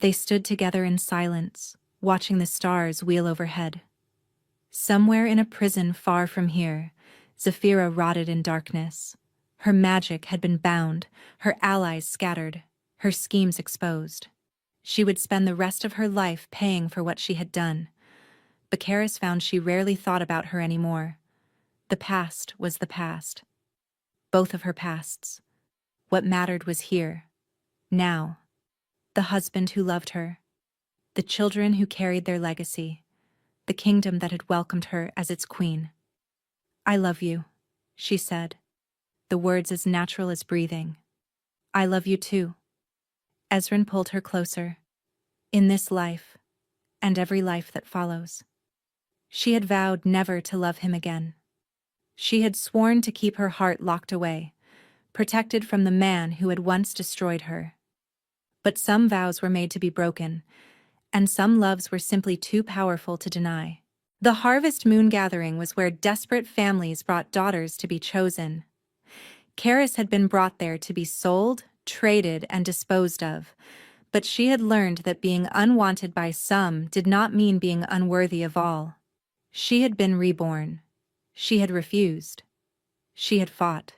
They stood together in silence, watching the stars wheel overhead. Somewhere in a prison far from here, Zapira rotted in darkness. Her magic had been bound, her allies scattered, her schemes exposed. She would spend the rest of her life paying for what she had done. But Caris found she rarely thought about her anymore. The past was the past. Both of her pasts. What mattered was here. Now. The husband who loved her. The children who carried their legacy. The kingdom that had welcomed her as its queen. I love you, she said. The words as natural as breathing. I love you too. Ezren pulled her closer. In this life, and every life that follows. She had vowed never to love him again. She had sworn to keep her heart locked away, protected from the man who had once destroyed her. But some vows were made to be broken, and some loves were simply too powerful to deny. The harvest moon gathering was where desperate families brought daughters to be chosen. Caris had been brought there to be sold, traded, and disposed of, but she had learned that being unwanted by some did not mean being unworthy of all. She had been reborn. She had refused. She had fought.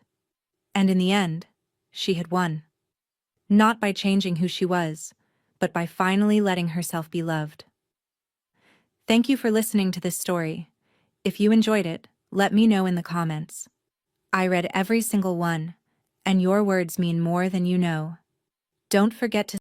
And in the end, she had won. Not by changing who she was, but by finally letting herself be loved. Thank you for listening to this story. If you enjoyed it, let me know in the comments. I read every single one, and your words mean more than you know. Don't forget to